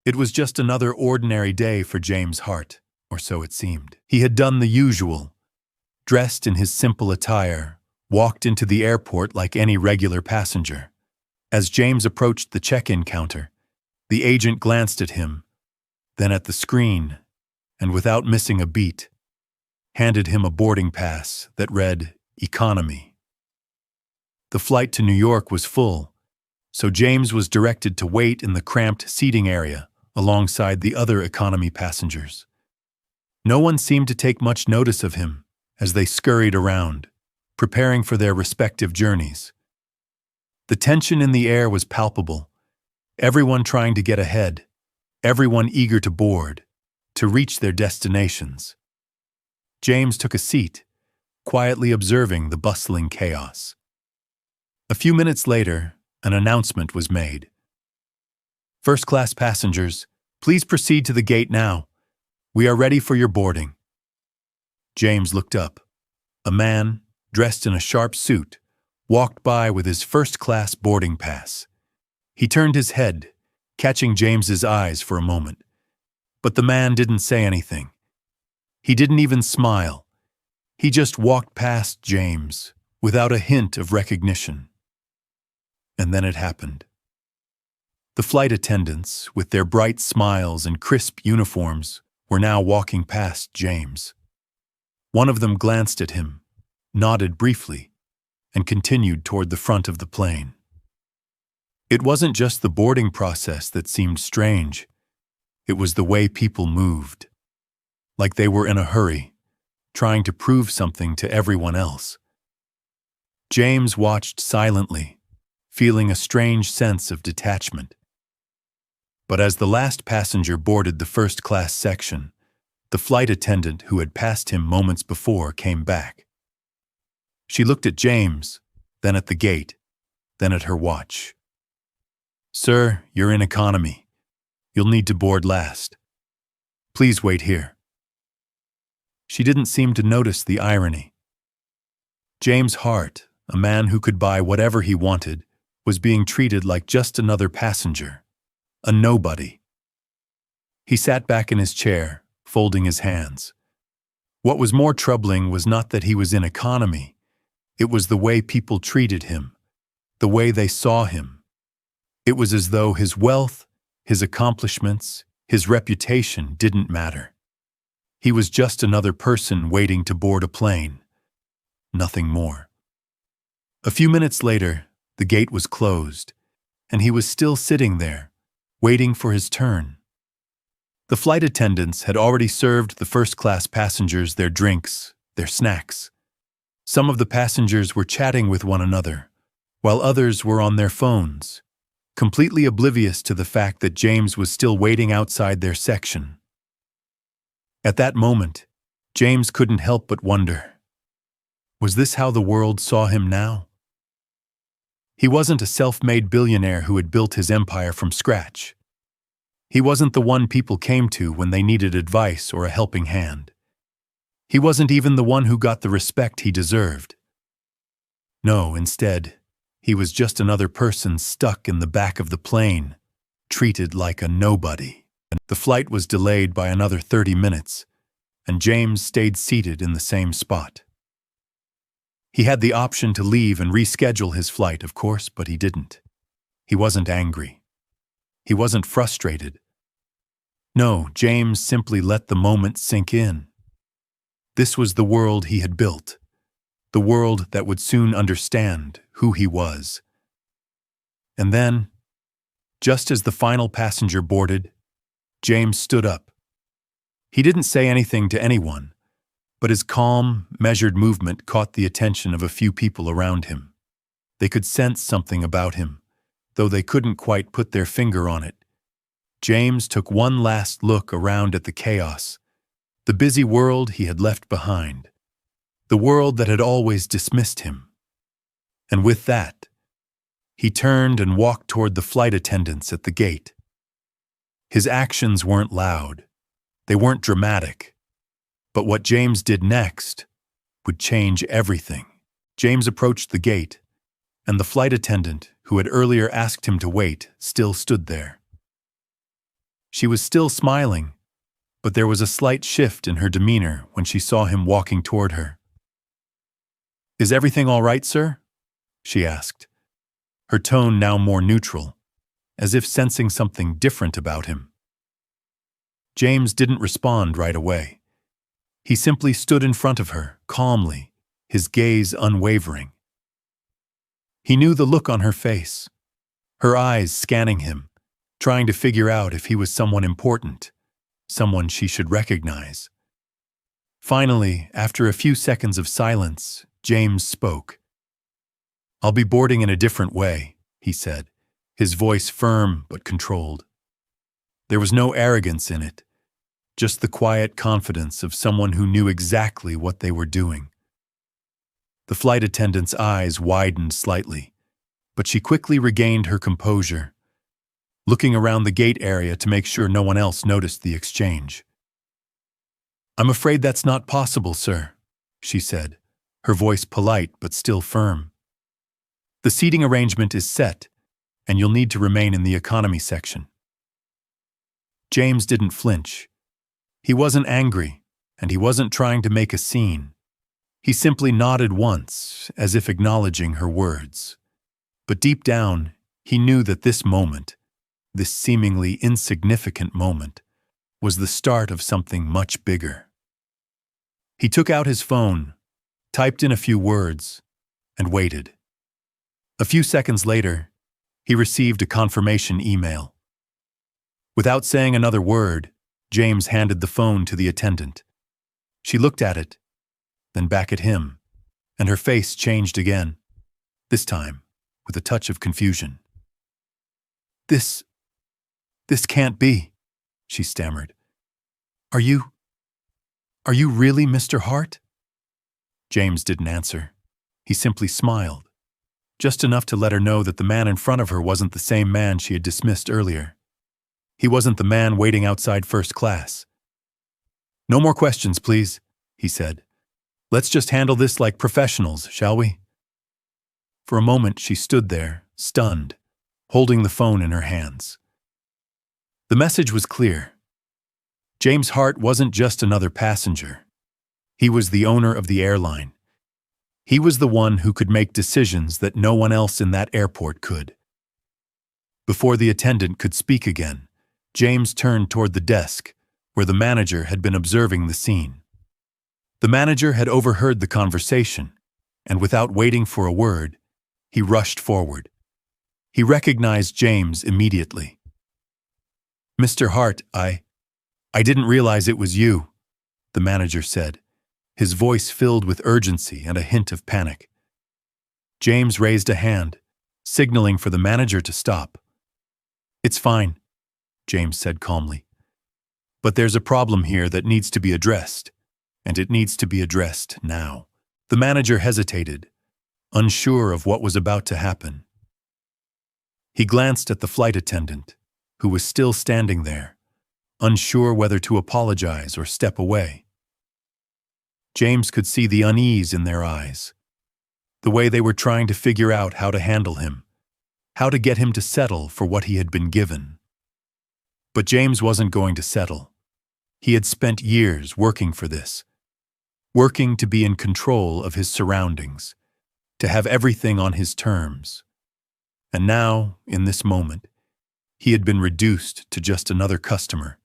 It was just another ordinary day for James Hart, or so it seemed. He had done the usual, dressed in his simple attire, walked into the airport like any regular passenger. As James approached the check-in counter, the agent glanced at him, then at the screen, and without missing a beat, handed him a boarding pass that read Economy. The flight to New York was full, so James was directed to wait in the cramped seating area alongside the other economy passengers. No one seemed to take much notice of him as they scurried around, preparing for their respective journeys. The tension in the air was palpable, everyone trying to get ahead, everyone eager to board, to reach their destinations. James took a seat, quietly observing the bustling chaos. A few minutes later, an announcement was made. First-class passengers, please proceed to the gate now. We are ready for your boarding. James looked up. A man, dressed in a sharp suit, walked by with his first-class boarding pass. He turned his head, catching James's eyes for a moment. But the man didn't say anything. He didn't even smile. He just walked past James, without a hint of recognition. And then it happened. The flight attendants, with their bright smiles and crisp uniforms, were now walking past James. One of them glanced at him, nodded briefly, and continued toward the front of the plane. It wasn't just the boarding process that seemed strange. It was the way people moved, like they were in a hurry, trying to prove something to everyone else. James watched silently, feeling a strange sense of detachment. But as the last passenger boarded the first-class section, the flight attendant who had passed him moments before came back. She looked at James, then at the gate, then at her watch. "Sir, you're in economy. You'll need to board last. Please wait here." She didn't seem to notice the irony. James Hart, a man who could buy whatever he wanted, was being treated like just another passenger, a nobody. He sat back in his chair, folding his hands. What was more troubling was not that he was in economy. It was the way people treated him, the way they saw him. It was as though his wealth, his accomplishments, his reputation didn't matter. He was just another person waiting to board a plane. Nothing more. A few minutes later, the gate was closed, and he was still sitting there, waiting for his turn. The flight attendants had already served the first-class passengers their drinks, their snacks. Some of the passengers were chatting with one another, while others were on their phones, completely oblivious to the fact that James was still waiting outside their section. At that moment, James couldn't help but wonder, was this how the world saw him now? He wasn't a self-made billionaire who had built his empire from scratch. He wasn't the one people came to when they needed advice or a helping hand. He wasn't even the one who got the respect he deserved. No, instead, he was just another person stuck in the back of the plane, treated like a nobody. The flight was delayed by another 30 minutes, and James stayed seated in the same spot. He had the option to leave and reschedule his flight, of course, but he didn't. He wasn't angry. He wasn't frustrated. No, James simply let the moment sink in. This was the world he had built, the world that would soon understand who he was. And then, just as the final passenger boarded, James stood up. He didn't say anything to anyone, but his calm, measured movement caught the attention of a few people around him. They could sense something about him, though they couldn't quite put their finger on it. James took one last look around at the chaos, the busy world he had left behind, the world that had always dismissed him. And with that, he turned and walked toward the flight attendants at the gate. His actions weren't loud, they weren't dramatic, but what James did next would change everything. James approached the gate, and the flight attendant, who had earlier asked him to wait, still stood there. She was still smiling, but there was a slight shift in her demeanor when she saw him walking toward her. "Is everything all right, sir?" she asked, her tone now more neutral, as if sensing something different about him. James didn't respond right away. He simply stood in front of her, calmly, his gaze unwavering. He knew the look on her face, her eyes scanning him, trying to figure out if he was someone important, someone she should recognize. Finally, after a few seconds of silence, James spoke. "I'll be boarding in a different way," he said, his voice firm but controlled. There was no arrogance in it, just the quiet confidence of someone who knew exactly what they were doing. The flight attendant's eyes widened slightly, but she quickly regained her composure, looking around the gate area to make sure no one else noticed the exchange. "I'm afraid that's not possible, sir," she said, her voice polite but still firm. "The seating arrangement is set, and you'll need to remain in the economy section." James didn't flinch. He wasn't angry, and he wasn't trying to make a scene. He simply nodded once, as if acknowledging her words. But deep down, he knew that this moment, this seemingly insignificant moment, was the start of something much bigger. He took out his phone, typed in a few words, and waited. A few seconds later, he received a confirmation email. Without saying another word, James handed the phone to the attendant. She looked at it, then back at him, and her face changed again, this time with a touch of confusion. This can't be," she stammered. Are you really Mr. Hart?" James didn't answer. He simply smiled, just enough to let her know that the man in front of her wasn't the same man she had dismissed earlier. He wasn't the man waiting outside first class. "No more questions, please," he said. "Let's just handle this like professionals, shall we?" For a moment she stood there, stunned, holding the phone in her hands. The message was clear. James Hart wasn't just another passenger. He was the owner of the airline. He was the one who could make decisions that no one else in that airport could. Before the attendant could speak again, James turned toward the desk, where the manager had been observing the scene. The manager had overheard the conversation, and without waiting for a word, he rushed forward. He recognized James immediately. "Mr. Hart, I didn't realize it was you," the manager said, his voice filled with urgency and a hint of panic. James raised a hand, signaling for the manager to stop. "It's fine," James said calmly. "But there's a problem here that needs to be addressed, and it needs to be addressed now." The manager hesitated, unsure of what was about to happen. He glanced at the flight attendant, who was still standing there, unsure whether to apologize or step away. James could see the unease in their eyes, the way they were trying to figure out how to handle him, how to get him to settle for what he had been given. But James wasn't going to settle. He had spent years working for this, working to be in control of his surroundings, to have everything on his terms. And now, in this moment, he had been reduced to just another customer,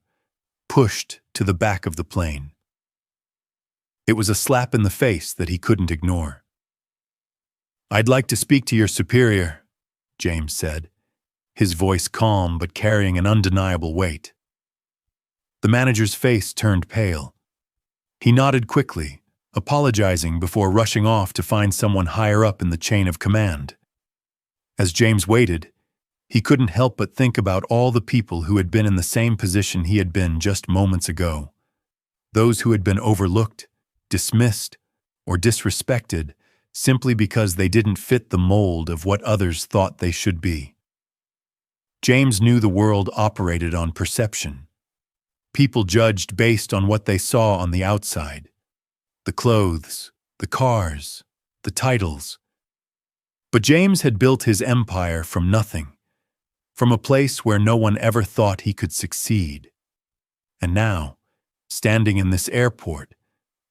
pushed to the back of the plane. It was a slap in the face that he couldn't ignore. "I'd like to speak to your superior," James said, his voice calm but carrying an undeniable weight. The manager's face turned pale. He nodded quickly, apologizing before rushing off to find someone higher up in the chain of command. As James waited, he couldn't help but think about all the people who had been in the same position he had been just moments ago. Those who had been overlooked, dismissed, or disrespected simply because they didn't fit the mold of what others thought they should be. James knew the world operated on perception. People judged based on what they saw on the outside. The clothes, the cars, the titles. But James had built his empire from nothing, from a place where no one ever thought he could succeed. And now, standing in this airport,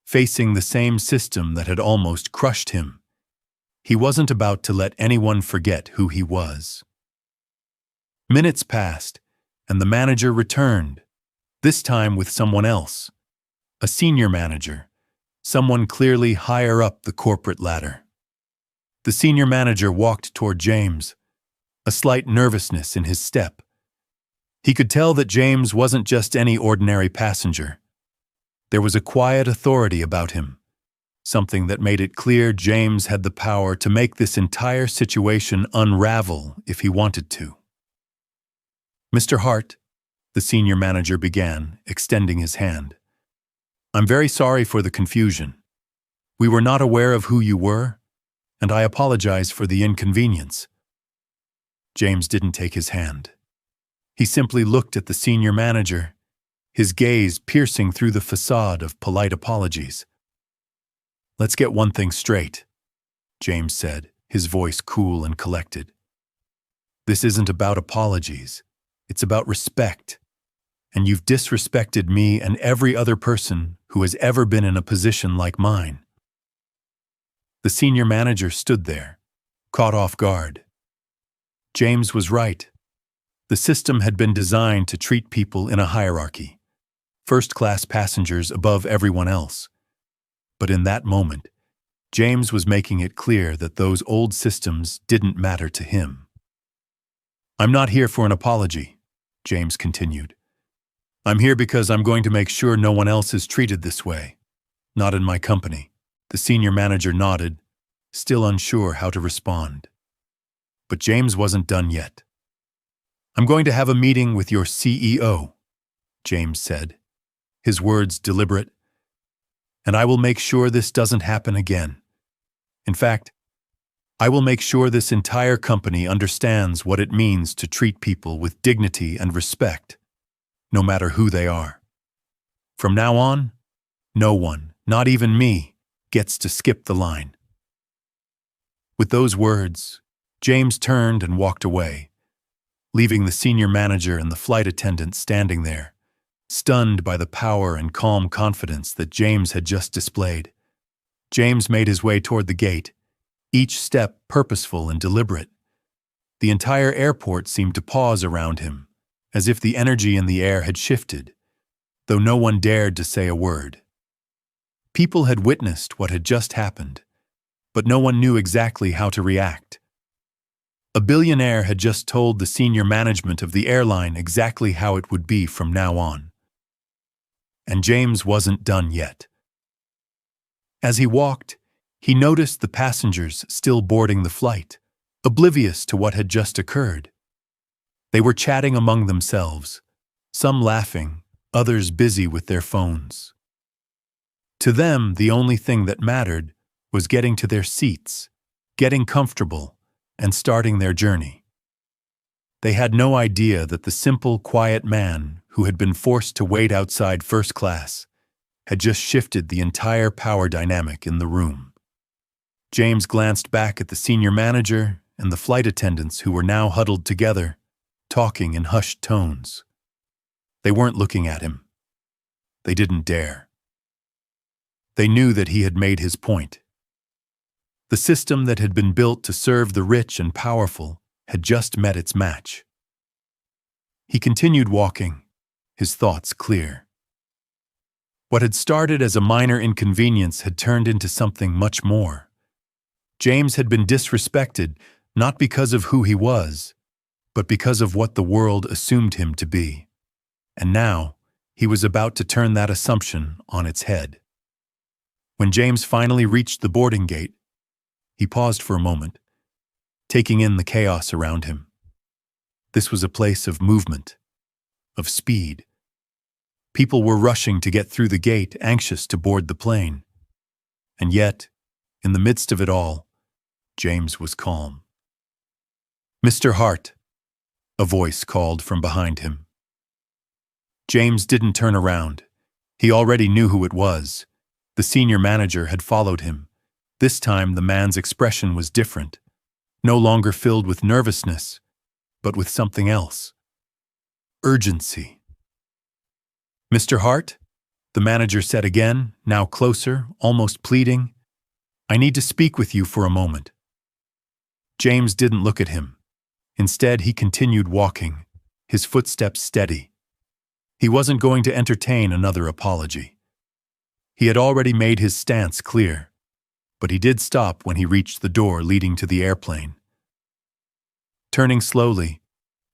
facing the same system that had almost crushed him, he wasn't about to let anyone forget who he was. Minutes passed, and the manager returned, this time with someone else, a senior manager, someone clearly higher up the corporate ladder. The senior manager walked toward James, a slight nervousness in his step. He could tell that James wasn't just any ordinary passenger. There was a quiet authority about him, something that made it clear James had the power to make this entire situation unravel if he wanted to. "Mr. Hart," the senior manager began, extending his hand. "I'm very sorry for the confusion. We were not aware of who you were, and I apologize for the inconvenience." James didn't take his hand. He simply looked at the senior manager, his gaze piercing through the facade of polite apologies. "Let's get one thing straight," James said, his voice cool and collected. "This isn't about apologies. It's about respect. And you've disrespected me and every other person who has ever been in a position like mine." The senior manager stood there, caught off guard. James was right. The system had been designed to treat people in a hierarchy, first-class passengers above everyone else. But in that moment, James was making it clear that those old systems didn't matter to him. "I'm not here for an apology," James continued. "I'm here because I'm going to make sure no one else is treated this way. Not in my company." The senior manager nodded, still unsure how to respond. But James wasn't done yet. "I'm going to have a meeting with your CEO," James said, his words deliberate. "And I will make sure this doesn't happen again. In fact, I will make sure this entire company understands what it means to treat people with dignity and respect, no matter who they are. From now on, no one, not even me, gets to skip the line." With those words, James turned and walked away, leaving the senior manager and the flight attendant standing there, stunned by the power and calm confidence that James had just displayed. James made his way toward the gate, each step purposeful and deliberate. The entire airport seemed to pause around him, as if the energy in the air had shifted, though no one dared to say a word. People had witnessed what had just happened, but no one knew exactly how to react. A billionaire had just told the senior management of the airline exactly how it would be from now on. And James wasn't done yet. As he walked, he noticed the passengers still boarding the flight, oblivious to what had just occurred. They were chatting among themselves, some laughing, others busy with their phones. To them, the only thing that mattered was getting to their seats, getting comfortable, and starting their journey. They had no idea that the simple, quiet man who had been forced to wait outside first class had just shifted the entire power dynamic in the room. James glanced back at the senior manager and the flight attendants who were now huddled together, talking in hushed tones. They weren't looking at him. They didn't dare. They knew that he had made his point. The system that had been built to serve the rich and powerful had just met its match. He continued walking, his thoughts clear. What had started as a minor inconvenience had turned into something much more. James had been disrespected not because of who he was, but because of what the world assumed him to be. And now, he was about to turn that assumption on its head. When James finally reached the boarding gate, he paused for a moment, taking in the chaos around him. This was a place of movement, of speed. People were rushing to get through the gate, anxious to board the plane. And yet, in the midst of it all, James was calm. "Mr. Hart," a voice called from behind him. James didn't turn around. He already knew who it was. The senior manager had followed him. This time the man's expression was different, no longer filled with nervousness, but with something else. Urgency. "Mr. Hart," the manager said again, now closer, almost pleading, "I need to speak with you for a moment." James didn't look at him. Instead, he continued walking, his footsteps steady. He wasn't going to entertain another apology. He had already made his stance clear, but he did stop when he reached the door leading to the airplane. Turning slowly,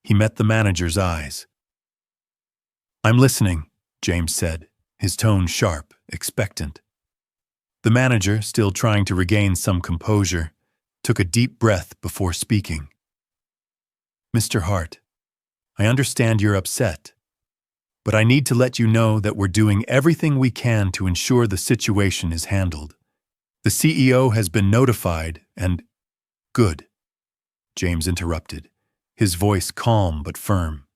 he met the manager's eyes. "I'm listening," James said, his tone sharp, expectant. The manager, still trying to regain some composure, took a deep breath before speaking. "Mr. Hart, I understand you're upset, but I need to let you know that we're doing everything we can to ensure the situation is handled. The CEO has been notified and—" "Good," James interrupted, his voice calm but firm.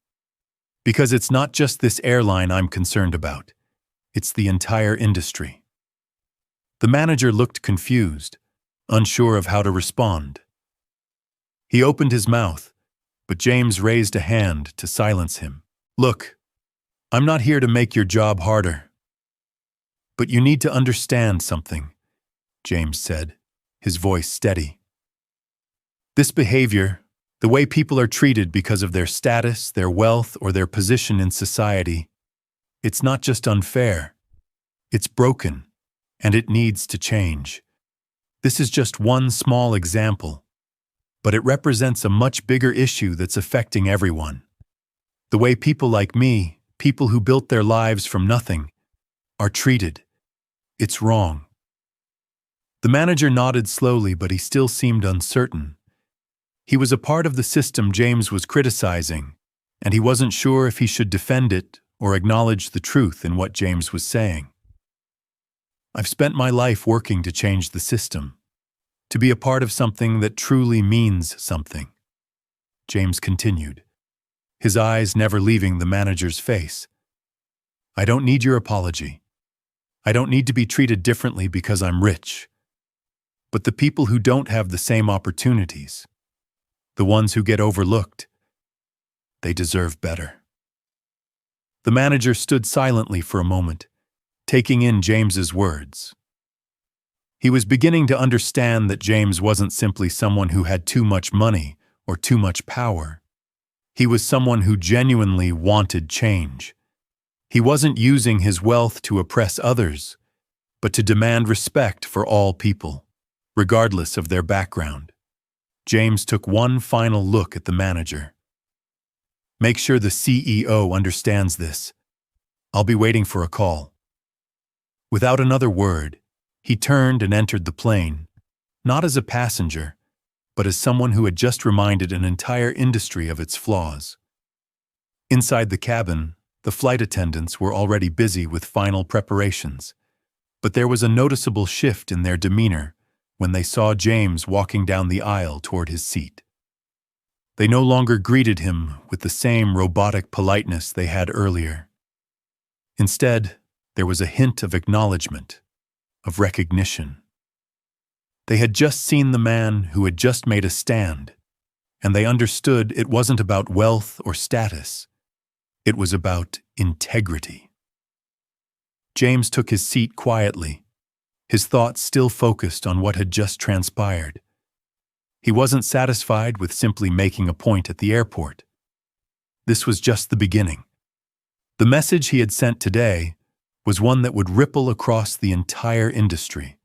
"Because it's not just this airline I'm concerned about. It's the entire industry." The manager looked confused, unsure of how to respond. He opened his mouth, but James raised a hand to silence him. "Look, I'm not here to make your job harder. But you need to understand something," James said, his voice steady. "This behavior, the way people are treated because of their status, their wealth, or their position in society, it's not just unfair. It's broken, and it needs to change. This is just one small example, but it represents a much bigger issue that's affecting everyone. The way people like me, people who built their lives from nothing, are treated. It's wrong." The manager nodded slowly, but he still seemed uncertain. He was a part of the system James was criticizing, and he wasn't sure if he should defend it or acknowledge the truth in what James was saying. "I've spent my life working to change the system, to be a part of something that truly means something," James continued, his eyes never leaving the manager's face. "I don't need your apology. I don't need to be treated differently because I'm rich. But the people who don't have the same opportunities, the ones who get overlooked, they deserve better." The manager stood silently for a moment, taking in James's words. He was beginning to understand that James wasn't simply someone who had too much money or too much power. He was someone who genuinely wanted change. He wasn't using his wealth to oppress others, but to demand respect for all people, regardless of their background. James took one final look at the manager. "Make sure the CEO understands this. I'll be waiting for a call." Without another word, he turned and entered the plane, not as a passenger, but as someone who had just reminded an entire industry of its flaws. Inside the cabin, the flight attendants were already busy with final preparations, but there was a noticeable shift in their demeanor when they saw James walking down the aisle toward his seat. They no longer greeted him with the same robotic politeness they had earlier. Instead, there was a hint of acknowledgement, of recognition. They had just seen the man who had just made a stand, and they understood it wasn't about wealth or status. It was about integrity. James took his seat quietly, his thoughts still focused on what had just transpired. He wasn't satisfied with simply making a point at the airport. This was just the beginning. The message he had sent today was one that would ripple across the entire industry.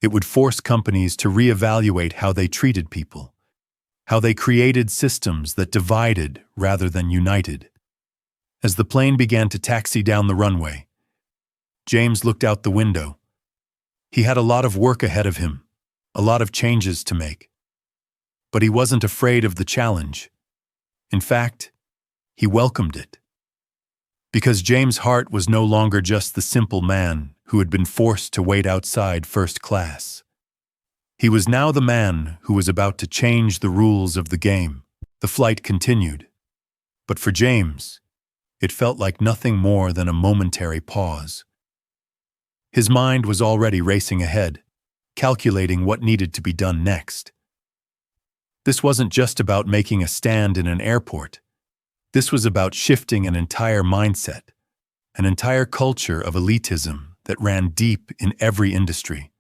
It would force companies to reevaluate how they treated people, how they created systems that divided rather than united. As the plane began to taxi down the runway, James looked out the window. He had a lot of work ahead of him, a lot of changes to make. But he wasn't afraid of the challenge. In fact, he welcomed it. Because James Hart was no longer just the simple man who had been forced to wait outside first class. He was now the man who was about to change the rules of the game. The flight continued. But for James, it felt like nothing more than a momentary pause. His mind was already racing ahead, calculating what needed to be done next. This wasn't just about making a stand in an airport. This was about shifting an entire mindset, an entire culture of elitism that ran deep in every industry.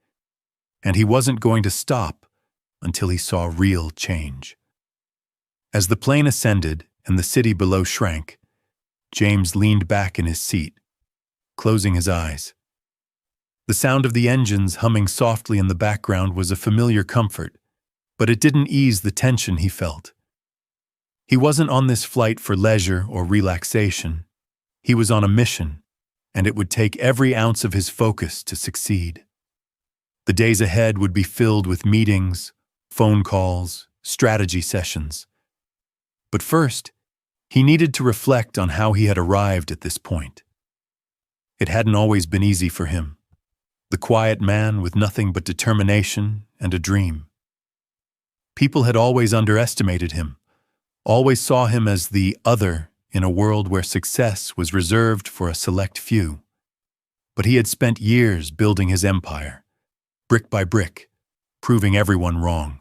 And he wasn't going to stop until he saw real change. As the plane ascended and the city below shrank, James leaned back in his seat, closing his eyes. The sound of the engines humming softly in the background was a familiar comfort, but it didn't ease the tension he felt. He wasn't on this flight for leisure or relaxation. He was on a mission, and it would take every ounce of his focus to succeed. The days ahead would be filled with meetings, phone calls, strategy sessions. But first, he needed to reflect on how he had arrived at this point. It hadn't always been easy for him, the quiet man with nothing but determination and a dream. People had always underestimated him, always saw him as the other in a world where success was reserved for a select few. But he had spent years building his empire, brick by brick, proving everyone wrong.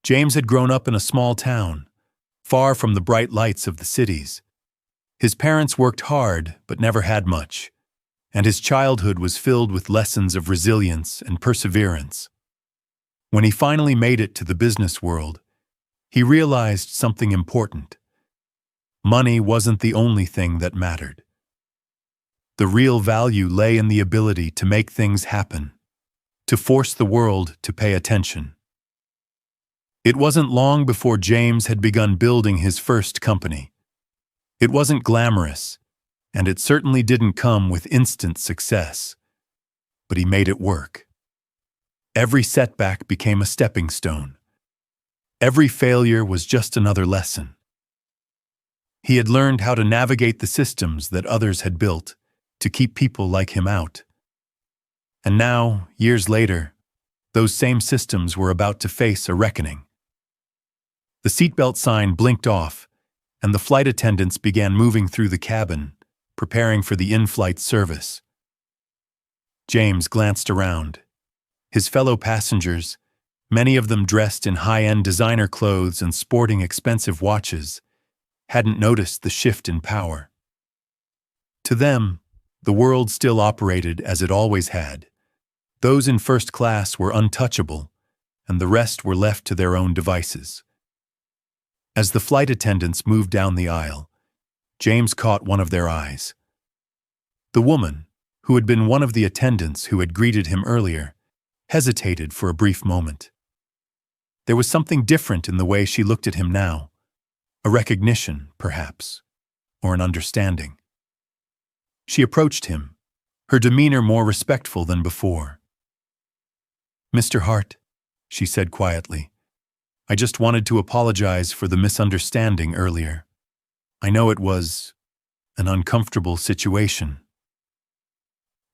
James had grown up in a small town, far from the bright lights of the cities. His parents worked hard but never had much, and his childhood was filled with lessons of resilience and perseverance. When he finally made it to the business world, he realized something important. Money wasn't the only thing that mattered. The real value lay in the ability to make things happen, to force the world to pay attention. It wasn't long before James had begun building his first company. It wasn't glamorous, and it certainly didn't come with instant success. But he made it work. Every setback became a stepping stone. Every failure was just another lesson. He had learned how to navigate the systems that others had built to keep people like him out. And now, years later, those same systems were about to face a reckoning. The seatbelt sign blinked off, and the flight attendants began moving through the cabin, preparing for the in-flight service. James glanced around. His fellow passengers, many of them dressed in high-end designer clothes and sporting expensive watches, hadn't noticed the shift in power. To them, the world still operated as it always had. Those in first class were untouchable, and the rest were left to their own devices. As the flight attendants moved down the aisle, James caught one of their eyes. The woman, who had been one of the attendants who had greeted him earlier, hesitated for a brief moment. There was something different in the way she looked at him now, a recognition, perhaps, or an understanding. She approached him, her demeanor more respectful than before. "Mr. Hart," she said quietly, "I just wanted to apologize for the misunderstanding earlier. I know it was an uncomfortable situation."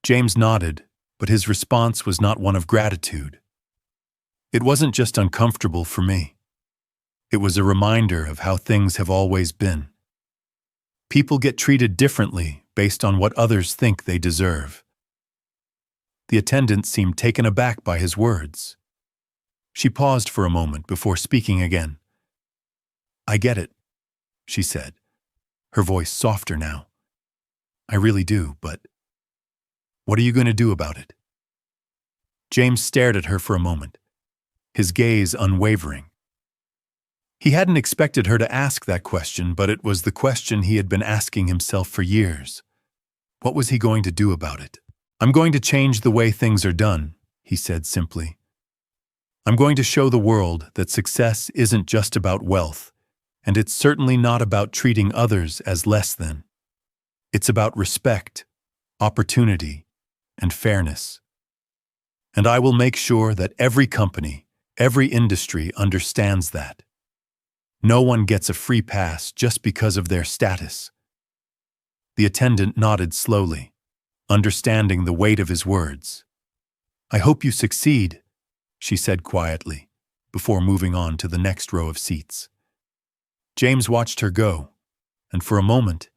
James nodded, but his response was not one of gratitude. "It wasn't just uncomfortable for me. It was a reminder of how things have always been. People get treated differently based on what others think they deserve." The attendant seemed taken aback by his words. She paused for a moment before speaking again. "I get it," she said, her voice softer now. "I really do, but what are you going to do about it?" James stared at her for a moment, his gaze unwavering. He hadn't expected her to ask that question, but it was the question he had been asking himself for years. What was he going to do about it? "I'm going to change the way things are done," he said simply. "I'm going to show the world that success isn't just about wealth, and it's certainly not about treating others as less than. It's about respect, opportunity, and fairness. And I will make sure that every company, every industry understands that. No one gets a free pass just because of their status." The attendant nodded slowly, understanding the weight of his words. "I hope you succeed," she said quietly, before moving on to the next row of seats. James watched her go, and for a moment,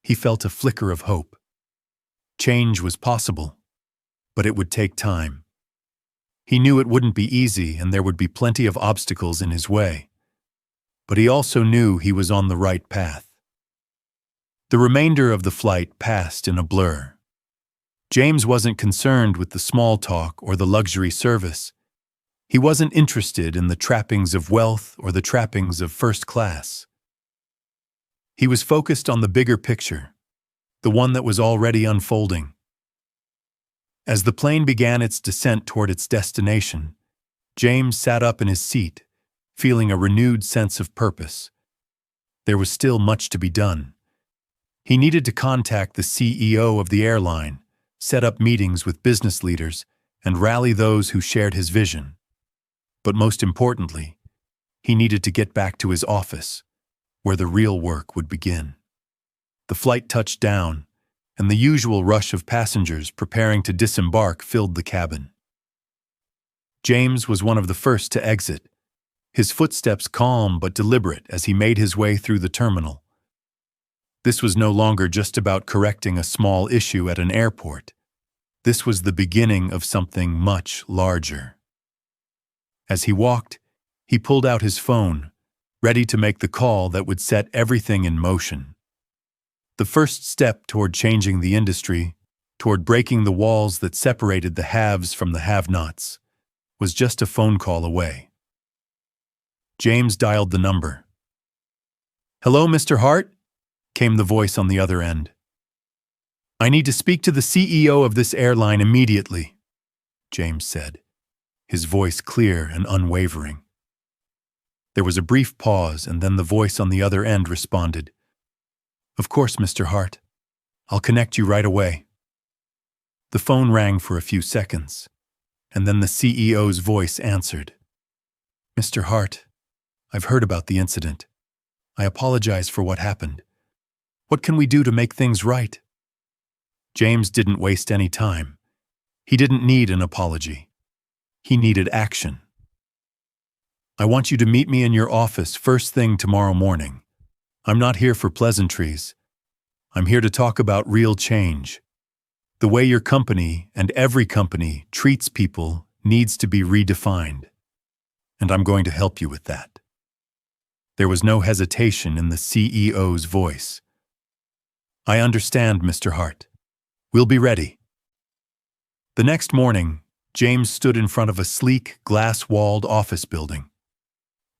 he felt a flicker of hope. Change was possible, but it would take time. He knew it wouldn't be easy and there would be plenty of obstacles in his way. But he also knew he was on the right path. The remainder of the flight passed in a blur. James wasn't concerned with the small talk or the luxury service. He wasn't interested in the trappings of wealth or the trappings of first class. He was focused on the bigger picture, the one that was already unfolding. As the plane began its descent toward its destination, James sat up in his seat, feeling a renewed sense of purpose. There was still much to be done. He needed to contact the CEO of the airline, set up meetings with business leaders, and rally those who shared his vision. But most importantly, he needed to get back to his office, where the real work would begin. The flight touched down, and the usual rush of passengers preparing to disembark filled the cabin. James was one of the first to exit, his footsteps calm but deliberate as he made his way through the terminal. This was no longer just about correcting a small issue at an airport. This was the beginning of something much larger. As he walked, he pulled out his phone, ready to make the call that would set everything in motion. The first step toward changing the industry, toward breaking the walls that separated the haves from the have-nots, was just a phone call away. James dialed the number. "Hello, Mr. Hart?" came the voice on the other end. "I need to speak to the CEO of this airline immediately," James said, his voice clear and unwavering. There was a brief pause, and then the voice on the other end responded, "Of course, Mr. Hart. I'll connect you right away." The phone rang for a few seconds, and then the CEO's voice answered. "Mr. Hart, I've heard about the incident. I apologize for what happened. What can we do to make things right?" James didn't waste any time. He didn't need an apology. He needed action. "I want you to meet me in your office first thing tomorrow morning. I'm not here for pleasantries. I'm here to talk about real change. The way your company and every company treats people needs to be redefined. And I'm going to help you with that." There was no hesitation in the CEO's voice. "I understand, Mr. Hart. We'll be ready." The next morning, James stood in front of a sleek, glass-walled office building.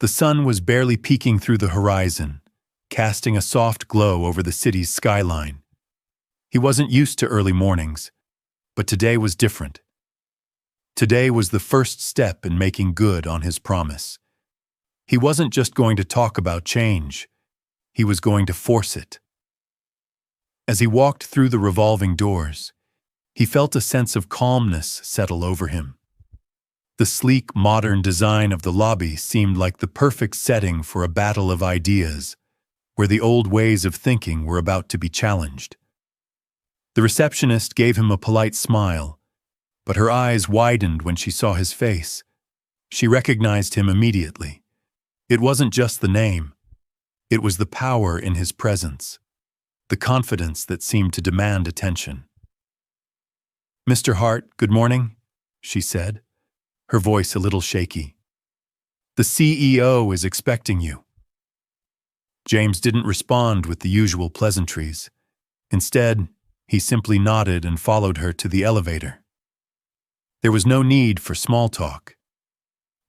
The sun was barely peeking through the horizon, casting a soft glow over the city's skyline. He wasn't used to early mornings, but today was different. Today was the first step in making good on his promise. He wasn't just going to talk about change. He was going to force it. As he walked through the revolving doors, he felt a sense of calmness settle over him. The sleek, modern design of the lobby seemed like the perfect setting for a battle of ideas, where the old ways of thinking were about to be challenged. The receptionist gave him a polite smile, but her eyes widened when she saw his face. She recognized him immediately. It wasn't just the name. It was the power in his presence, the confidence that seemed to demand attention. "Mr. Hart, good morning," she said, her voice a little shaky. "The CEO is expecting you." James didn't respond with the usual pleasantries. Instead, he simply nodded and followed her to the elevator. There was no need for small talk.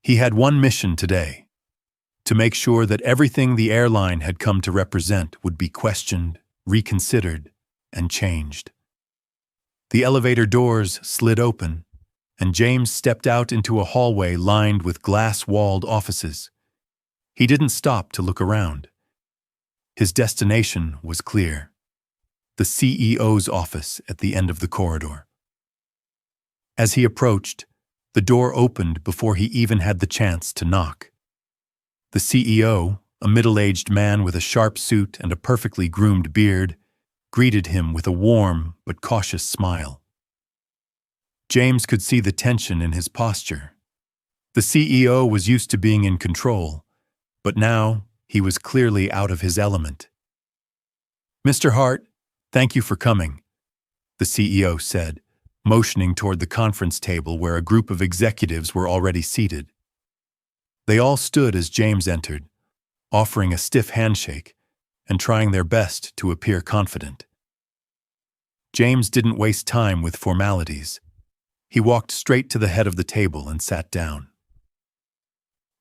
He had one mission today: to make sure that everything the airline had come to represent would be questioned, reconsidered, and changed. The elevator doors slid open, and James stepped out into a hallway lined with glass-walled offices. He didn't stop to look around. His destination was clear: the CEO's office at the end of the corridor. As he approached, the door opened before he even had the chance to knock. The CEO, a middle-aged man with a sharp suit and a perfectly groomed beard, greeted him with a warm but cautious smile. James could see the tension in his posture. The CEO was used to being in control, but now he was clearly out of his element. "Mr. Hart, thank you for coming," the CEO said, motioning toward the conference table where a group of executives were already seated. They all stood as James entered, offering a stiff handshake and trying their best to appear confident. James didn't waste time with formalities. He walked straight to the head of the table and sat down.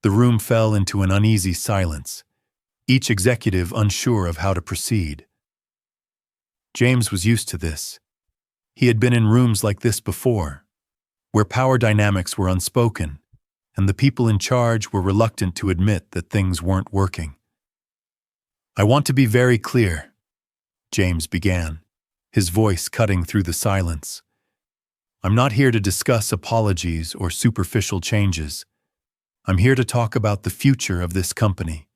The room fell into an uneasy silence, each executive unsure of how to proceed. James was used to this. He had been in rooms like this before, where power dynamics were unspoken, and the people in charge were reluctant to admit that things weren't working. "I want to be very clear," James began, his voice cutting through the silence. "I'm not here to discuss apologies or superficial changes. I'm here to talk about the future of this company.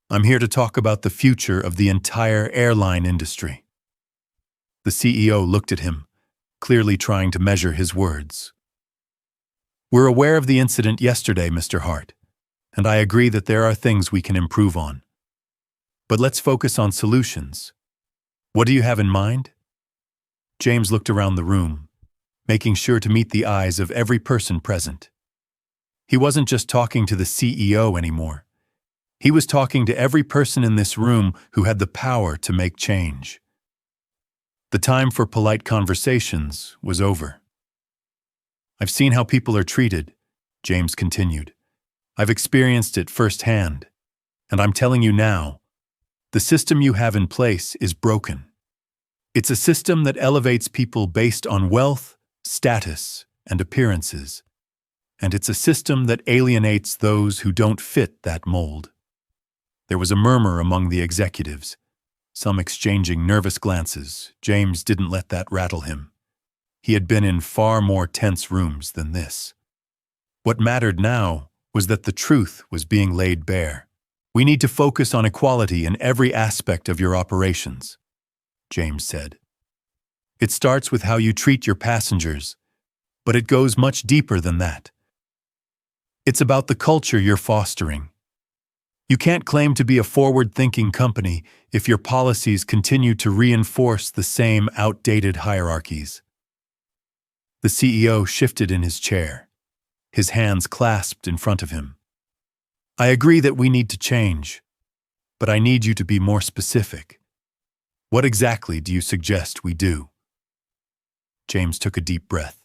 I'm here to talk about the future of the entire airline industry." The CEO looked at him, clearly trying to measure his words. "We're aware of the incident yesterday, Mr. Hart, and I agree that there are things we can improve on. But let's focus on solutions. What do you have in mind?" James looked around the room, making sure to meet the eyes of every person present. He wasn't just talking to the CEO anymore. He was talking to every person in this room who had the power to make change. The time for polite conversations was over. "I've seen how people are treated," James continued. "I've experienced it firsthand, and I'm telling you now, the system you have in place is broken. It's a system that elevates people based on wealth, status, and appearances, and it's a system that alienates those who don't fit that mold." There was a murmur among the executives, some exchanging nervous glances. James didn't let that rattle him. He had been in far more tense rooms than this. What mattered now was that the truth was being laid bare. "We need to focus on equality in every aspect of your operations," James said. "It starts with how you treat your passengers, but it goes much deeper than that. It's about the culture you're fostering. You can't claim to be a forward-thinking company if your policies continue to reinforce the same outdated hierarchies." The CEO shifted in his chair, his hands clasped in front of him. "I agree that we need to change, but I need you to be more specific. What exactly do you suggest we do?" James took a deep breath.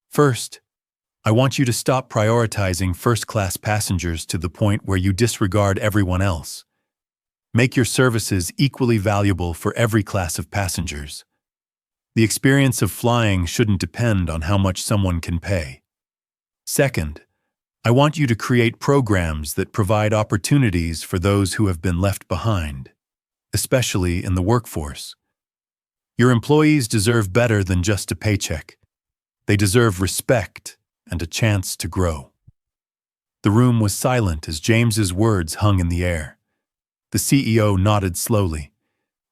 "First, I want you to stop prioritizing first-class passengers to the point where you disregard everyone else. Make your services equally valuable for every class of passengers. The experience of flying shouldn't depend on how much someone can pay. Second, I want you to create programs that provide opportunities for those who have been left behind, especially in the workforce. Your employees deserve better than just a paycheck. They deserve respect and a chance to grow." The room was silent as James's words hung in the air. The CEO nodded slowly,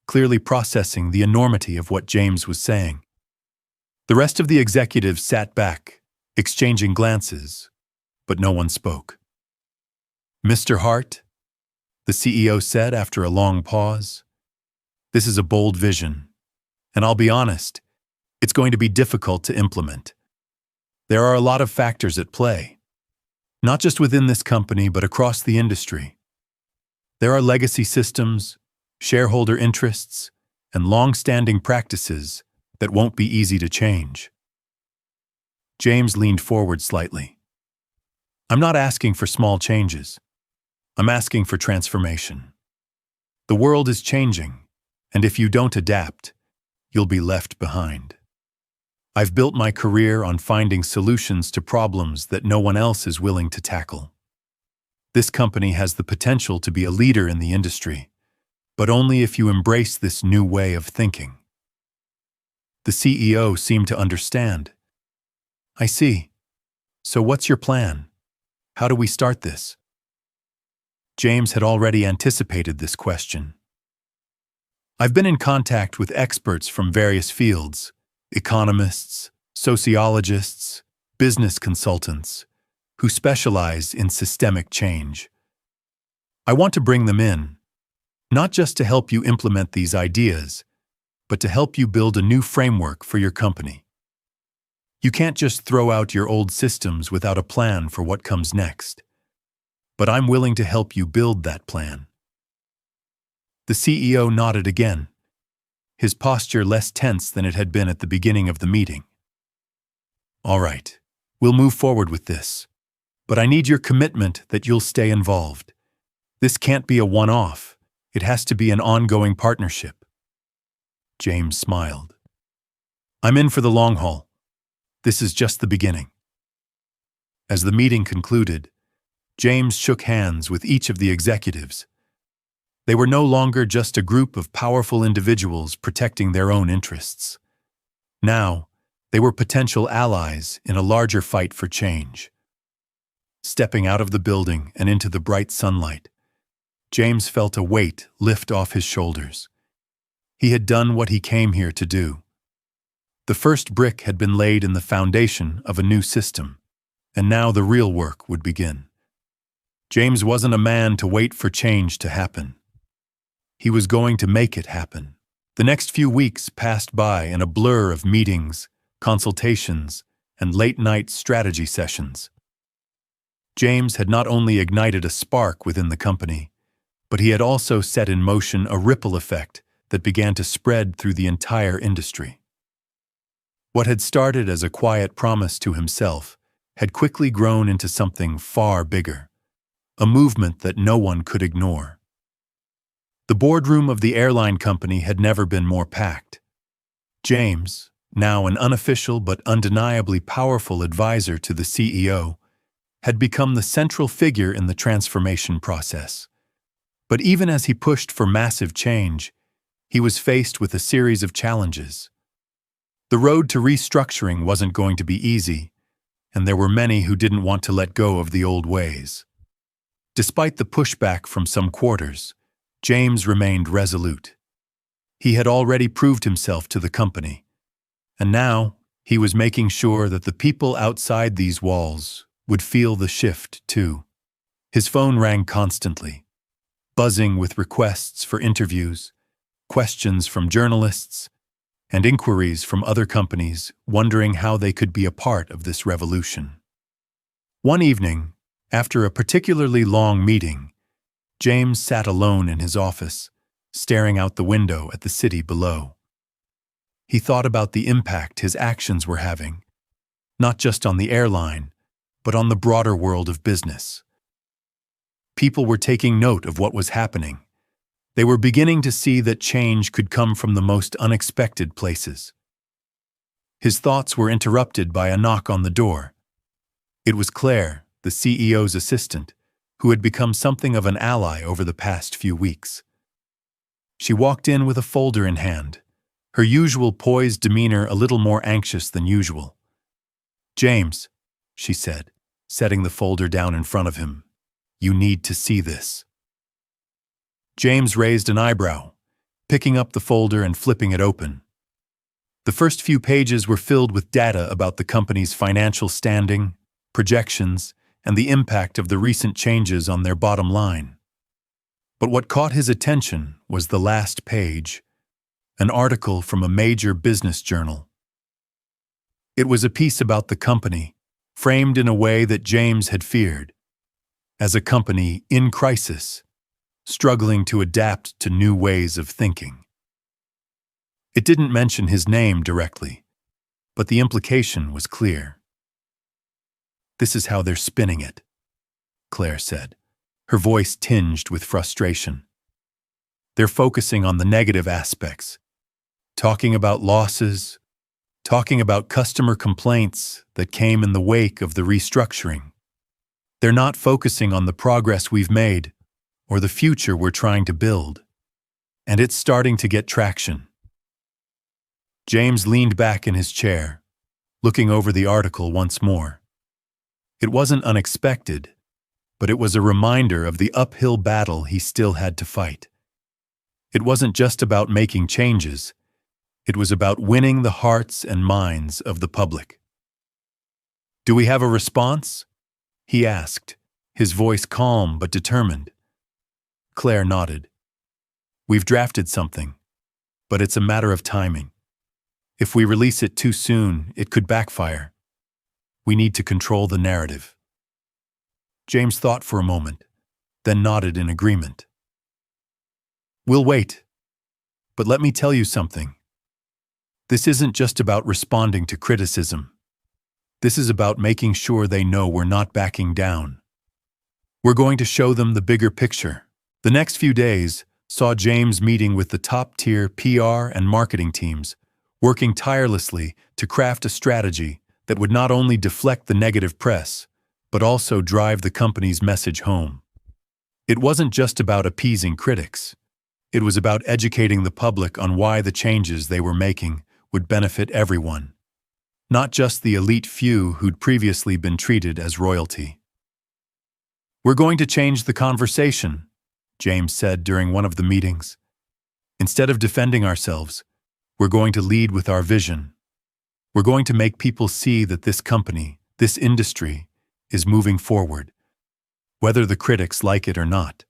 clearly processing the enormity of what James was saying. The rest of the executives sat back, exchanging glances, but no one spoke. "Mr. Hart," the CEO said after a long pause, "this is a bold vision, and I'll be honest, it's going to be difficult to implement. There are a lot of factors at play, not just within this company but across the industry. There are legacy systems, shareholder interests, and long-standing practices that won't be easy to change." James leaned forward slightly. "I'm not asking for small changes. I'm asking for transformation. The world is changing, and if you don't adapt, you'll be left behind. I've built my career on finding solutions to problems that no one else is willing to tackle. This company has the potential to be a leader in the industry, but only if you embrace this new way of thinking." The CEO seemed to understand. "I see. So what's your plan? How do we start this?" James had already anticipated this question. "I've been in contact with experts from various fields, economists, sociologists, business consultants, who specialize in systemic change. I want to bring them in, not just to help you implement these ideas, but to help you build a new framework for your company. You can't just throw out your old systems without a plan for what comes next. But I'm willing to help you build that plan." The CEO nodded again, his posture less tense than it had been at the beginning of the meeting. "All right, we'll move forward with this. But I need your commitment that you'll stay involved. This can't be a one-off. It has to be an ongoing partnership." James smiled. "I'm in for the long haul. This is just the beginning." As the meeting concluded, James shook hands with each of the executives. They were no longer just a group of powerful individuals protecting their own interests. Now, they were potential allies in a larger fight for change. Stepping out of the building and into the bright sunlight, James felt a weight lift off his shoulders. He had done what he came here to do. The first brick had been laid in the foundation of a new system, and now the real work would begin. James wasn't a man to wait for change to happen. He was going to make it happen. The next few weeks passed by in a blur of meetings, consultations, and late-night strategy sessions. James had not only ignited a spark within the company, but he had also set in motion a ripple effect that began to spread through the entire industry. What had started as a quiet promise to himself had quickly grown into something far bigger, a movement that no one could ignore. The boardroom of the airline company had never been more packed. James, now an unofficial but undeniably powerful advisor to the CEO, had become the central figure in the transformation process. But even as he pushed for massive change, he was faced with a series of challenges. The road to restructuring wasn't going to be easy, and there were many who didn't want to let go of the old ways. Despite the pushback from some quarters, James remained resolute. He had already proved himself to the company, and now he was making sure that the people outside these walls would feel the shift too. His phone rang constantly, buzzing with requests for interviews, questions from journalists, and inquiries from other companies wondering how they could be a part of this revolution. One evening, after a particularly long meeting, James sat alone in his office, staring out the window at the city below. He thought about the impact his actions were having, not just on the airline, but on the broader world of business. People were taking note of what was happening. They were beginning to see that change could come from the most unexpected places. His thoughts were interrupted by a knock on the door. It was Claire, the CEO's assistant, who had become something of an ally over the past few weeks. She walked in with a folder in hand, her usual poised demeanor a little more anxious than usual. "James," she said, setting the folder down in front of him, "you need to see this." James raised an eyebrow, picking up the folder and flipping it open. The first few pages were filled with data about the company's financial standing, projections, and the impact of the recent changes on their bottom line. But what caught his attention was the last page, an article from a major business journal. It was a piece about the company, framed in a way that James had feared, as a company in crisis, struggling to adapt to new ways of thinking. It didn't mention his name directly, but the implication was clear. "This is how they're spinning it," Claire said, her voice tinged with frustration. "They're focusing on the negative aspects, talking about losses, talking about customer complaints that came in the wake of the restructuring. They're not focusing on the progress we've made or the future we're trying to build. And it's starting to get traction." James leaned back in his chair, looking over the article once more. It wasn't unexpected, but it was a reminder of the uphill battle he still had to fight. It wasn't just about making changes, it was about winning the hearts and minds of the public. "Do we have a response?" he asked, his voice calm but determined. Claire nodded. "We've drafted something, but it's a matter of timing. If we release it too soon, it could backfire. We need to control the narrative. James thought for a moment, then nodded in agreement. We'll wait. But let me tell you something. This isn't just about responding to criticism. This is about making sure they know we're not backing down. We're going to show them the bigger picture. The next few days saw James meeting with the top-tier PR and marketing teams, working tirelessly to craft a strategy that would not only deflect the negative press, but also drive the company's message home. It wasn't just about appeasing critics. It was about educating the public on why the changes they were making would benefit everyone, not just the elite few who'd previously been treated as royalty. We're going to change the conversation, James said during one of the meetings. Instead of defending ourselves, we're going to lead with our vision. We're going to make people see that this company, this industry, is moving forward, whether the critics like it or not.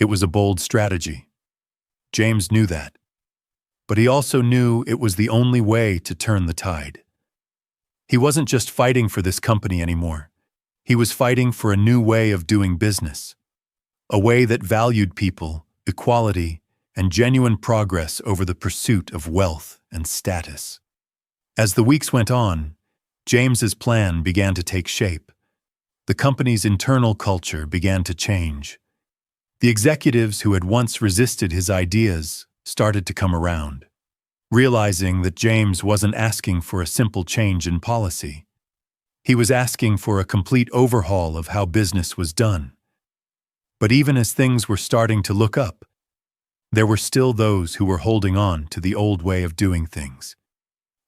It was a bold strategy. James knew that. But he also knew it was the only way to turn the tide. He wasn't just fighting for this company anymore. He was fighting for a new way of doing business, a way that valued people, equality, and genuine progress over the pursuit of wealth and status. As the weeks went on, James's plan began to take shape. The company's internal culture began to change. The executives who had once resisted his ideas started to come around, realizing that James wasn't asking for a simple change in policy. He was asking for a complete overhaul of how business was done. But even as things were starting to look up, there were still those who were holding on to the old way of doing things.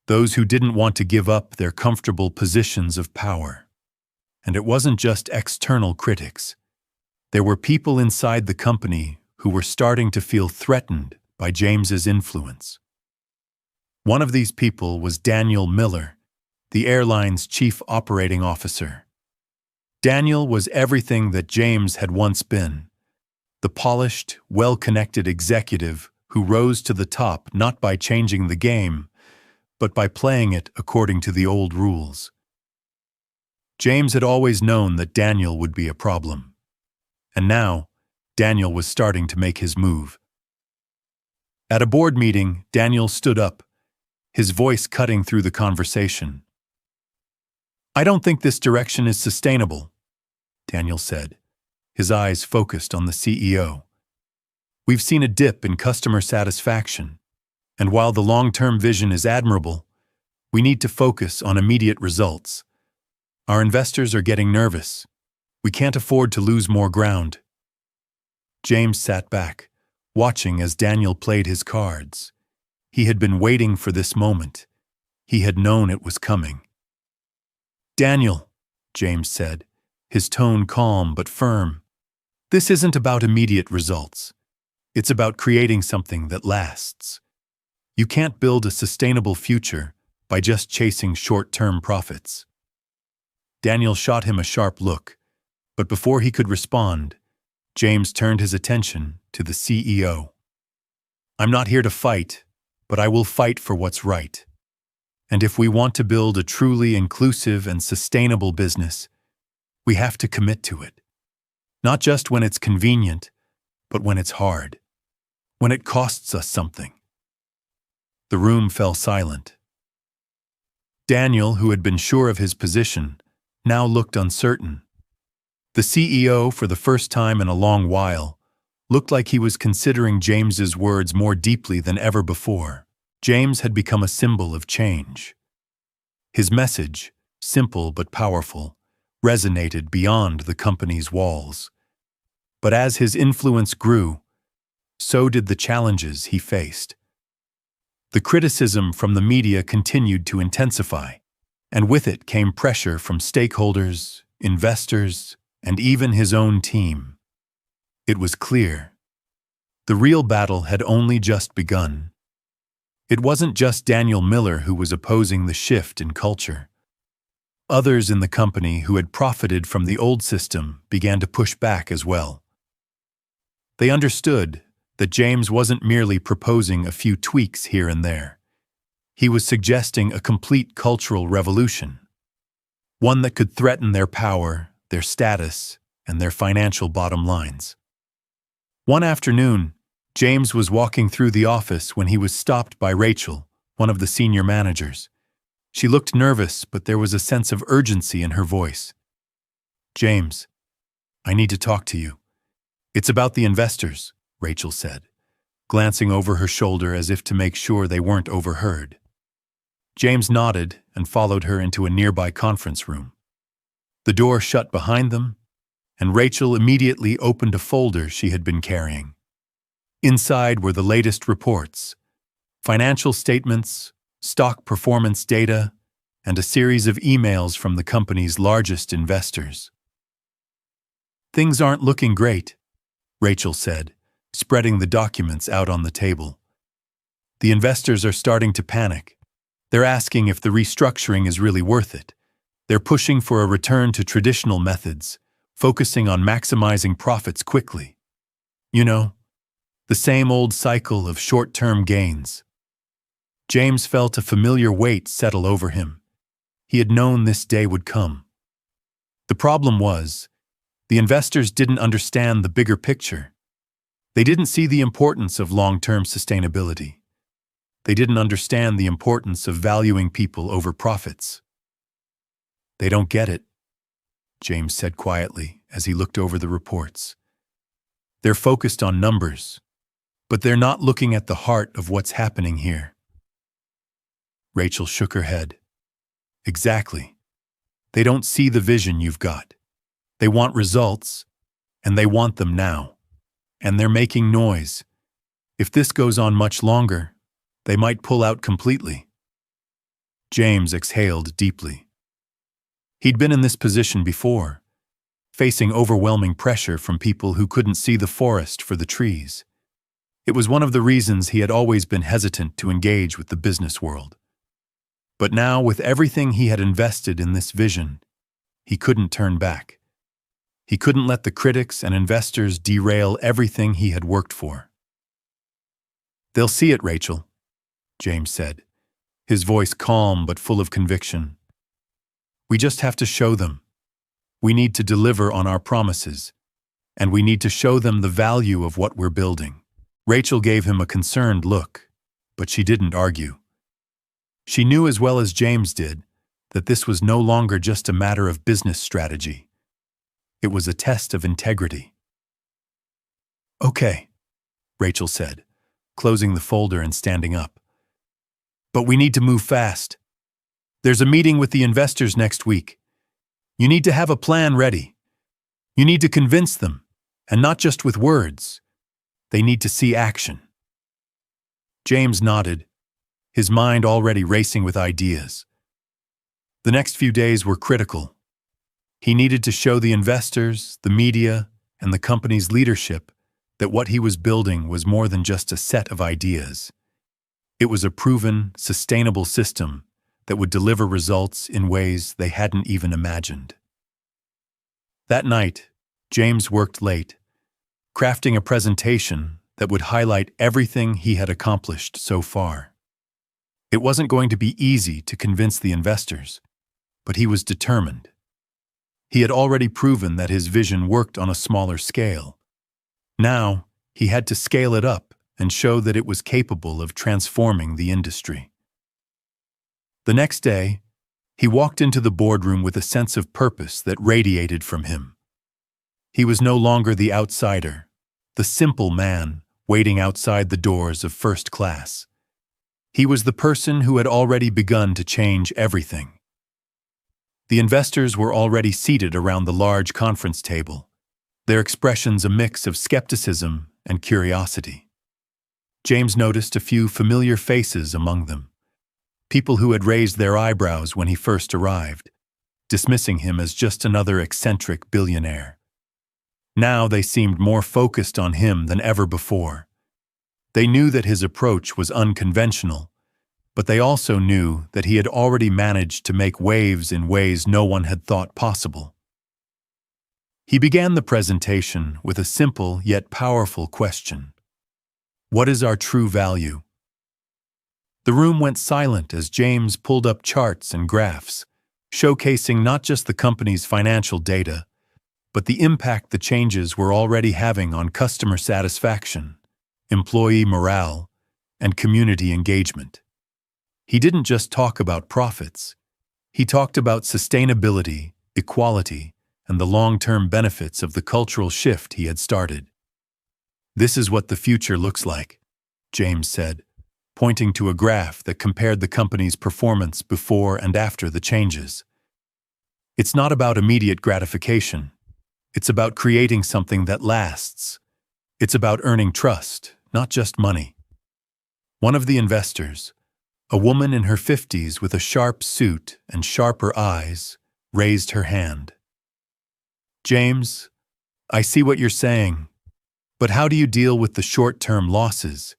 Those who didn't want to give up their comfortable positions of power. And it wasn't just external critics. There were people inside the company who were starting to feel threatened by James's influence. One of these people was Daniel Miller, the airline's chief operating officer. Daniel was everything that James had once been, the polished, well-connected executive who rose to the top not by changing the game, but by playing it according to the old rules. James had always known that Daniel would be a problem. And now, Daniel was starting to make his move. At a board meeting, Daniel stood up, his voice cutting through the conversation. "I don't think this direction is sustainable," Daniel said, his eyes focused on the CEO. "We've seen a dip in customer satisfaction, and while the long-term vision is admirable, we need to focus on immediate results. Our investors are getting nervous. We can't afford to lose more ground." James sat back, watching as Daniel played his cards. He had been waiting for this moment. He had known it was coming. "Daniel," James said, his tone calm but firm, "this isn't about immediate results. It's about creating something that lasts. You can't build a sustainable future by just chasing short-term profits." Daniel shot him a sharp look, but before he could respond, James turned his attention to the CEO. "I'm not here to fight, but I will fight for what's right. And if we want to build a truly inclusive and sustainable business, we have to commit to it. Not just when it's convenient, but when it's hard. When it costs us something." The room fell silent. Daniel, who had been sure of his position, now looked uncertain. The CEO, for the first time in a long while, looked like he was considering James's words more deeply than ever before. James had become a symbol of change. His message, simple but powerful, resonated beyond the company's walls. But as his influence grew, so did the challenges he faced. The criticism from the media continued to intensify, and with it came pressure from stakeholders, investors, and even his own team. It was clear. The real battle had only just begun. It wasn't just Daniel Miller who was opposing the shift in culture. Others in the company who had profited from the old system began to push back as well. They understood that James wasn't merely proposing a few tweaks here and there. He was suggesting a complete cultural revolution, one that could threaten their power, their status, and their financial bottom lines. One afternoon, James was walking through the office when he was stopped by Rachel, one of the senior managers. She looked nervous, but there was a sense of urgency in her voice. "James, I need to talk to you." "It's about the investors," Rachel said, glancing over her shoulder as if to make sure they weren't overheard. James nodded and followed her into a nearby conference room. The door shut behind them, and Rachel immediately opened a folder she had been carrying. Inside were the latest reports, financial statements, stock performance data, and a series of emails from the company's largest investors. "Things aren't looking great," Rachel said, spreading the documents out on the table. "The investors are starting to panic. They're asking if the restructuring is really worth it. They're pushing for a return to traditional methods, focusing on maximizing profits quickly. You know, the same old cycle of short-term gains." James felt a familiar weight settle over him. He had known this day would come. The problem was, the investors didn't understand the bigger picture. They didn't see the importance of long-term sustainability. They didn't understand the importance of valuing people over profits. "They don't get it," James said quietly as he looked over the reports. "They're focused on numbers, but they're not looking at the heart of what's happening here." Rachel shook her head. "Exactly. They don't see the vision you've got. They want results, and they want them now. And they're making noise. If this goes on much longer, they might pull out completely." James exhaled deeply. He'd been in this position before, facing overwhelming pressure from people who couldn't see the forest for the trees. It was one of the reasons he had always been hesitant to engage with the business world. But now, with everything he had invested in this vision, he couldn't turn back. He couldn't let the critics and investors derail everything he had worked for. "They'll see it, Rachel," James said, his voice calm but full of conviction. "We just have to show them. We need to deliver on our promises, and we need to show them the value of what we're building." Rachel gave him a concerned look, but she didn't argue. She knew as well as James did that this was no longer just a matter of business strategy. It was a test of integrity. "Okay," Rachel said, closing the folder and standing up. "But we need to move fast. There's a meeting with the investors next week. You need to have a plan ready. You need to convince them, and not just with words. They need to see action." James nodded, his mind already racing with ideas. The next few days were critical. He needed to show the investors, the media, and the company's leadership that what he was building was more than just a set of ideas. It was a proven, sustainable system that would deliver results in ways they hadn't even imagined. That night, James worked late, crafting a presentation that would highlight everything he had accomplished so far. It wasn't going to be easy to convince the investors, but he was determined. He had already proven that his vision worked on a smaller scale. Now, he had to scale it up and show that it was capable of transforming the industry. The next day, he walked into the boardroom with a sense of purpose that radiated from him. He was no longer the outsider, the simple man waiting outside the doors of first class. He was the person who had already begun to change everything. The investors were already seated around the large conference table, their expressions a mix of skepticism and curiosity. James noticed a few familiar faces among them, people who had raised their eyebrows when he first arrived, dismissing him as just another eccentric billionaire. Now they seemed more focused on him than ever before. They knew that his approach was unconventional, but they also knew that he had already managed to make waves in ways no one had thought possible. He began the presentation with a simple yet powerful question. What is our true value? The room went silent as James pulled up charts and graphs, showcasing not just the company's financial data, but the impact the changes were already having on customer satisfaction, employee morale, and community engagement. He didn't just talk about profits. He talked about sustainability, equality, and the long-term benefits of the cultural shift he had started. "This is what the future looks like," James said, pointing to a graph that compared the company's performance before and after the changes. "It's not about immediate gratification. It's about creating something that lasts. It's about earning trust, not just money." One of the investors, a woman in her 50s with a sharp suit and sharper eyes, raised her hand. "James, I see what you're saying, but how do you deal with the short-term losses?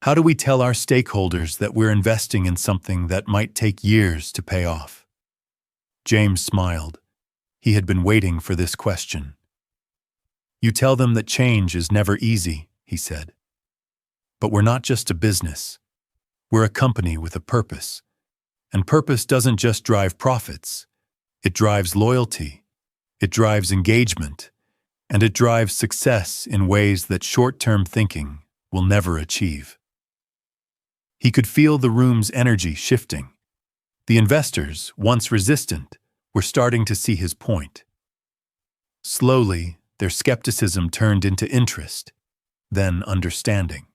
How do we tell our stakeholders that we're investing in something that might take years to pay off?" James smiled. He had been waiting for this question. "You tell them that change is never easy," he said. "But we're not just a business. We're a company with a purpose. And purpose doesn't just drive profits. It drives loyalty. It drives engagement. And it drives success in ways that short-term thinking will never achieve." He could feel the room's energy shifting. The investors, once resistant, were starting to see his point. Slowly, their skepticism turned into interest, then understanding.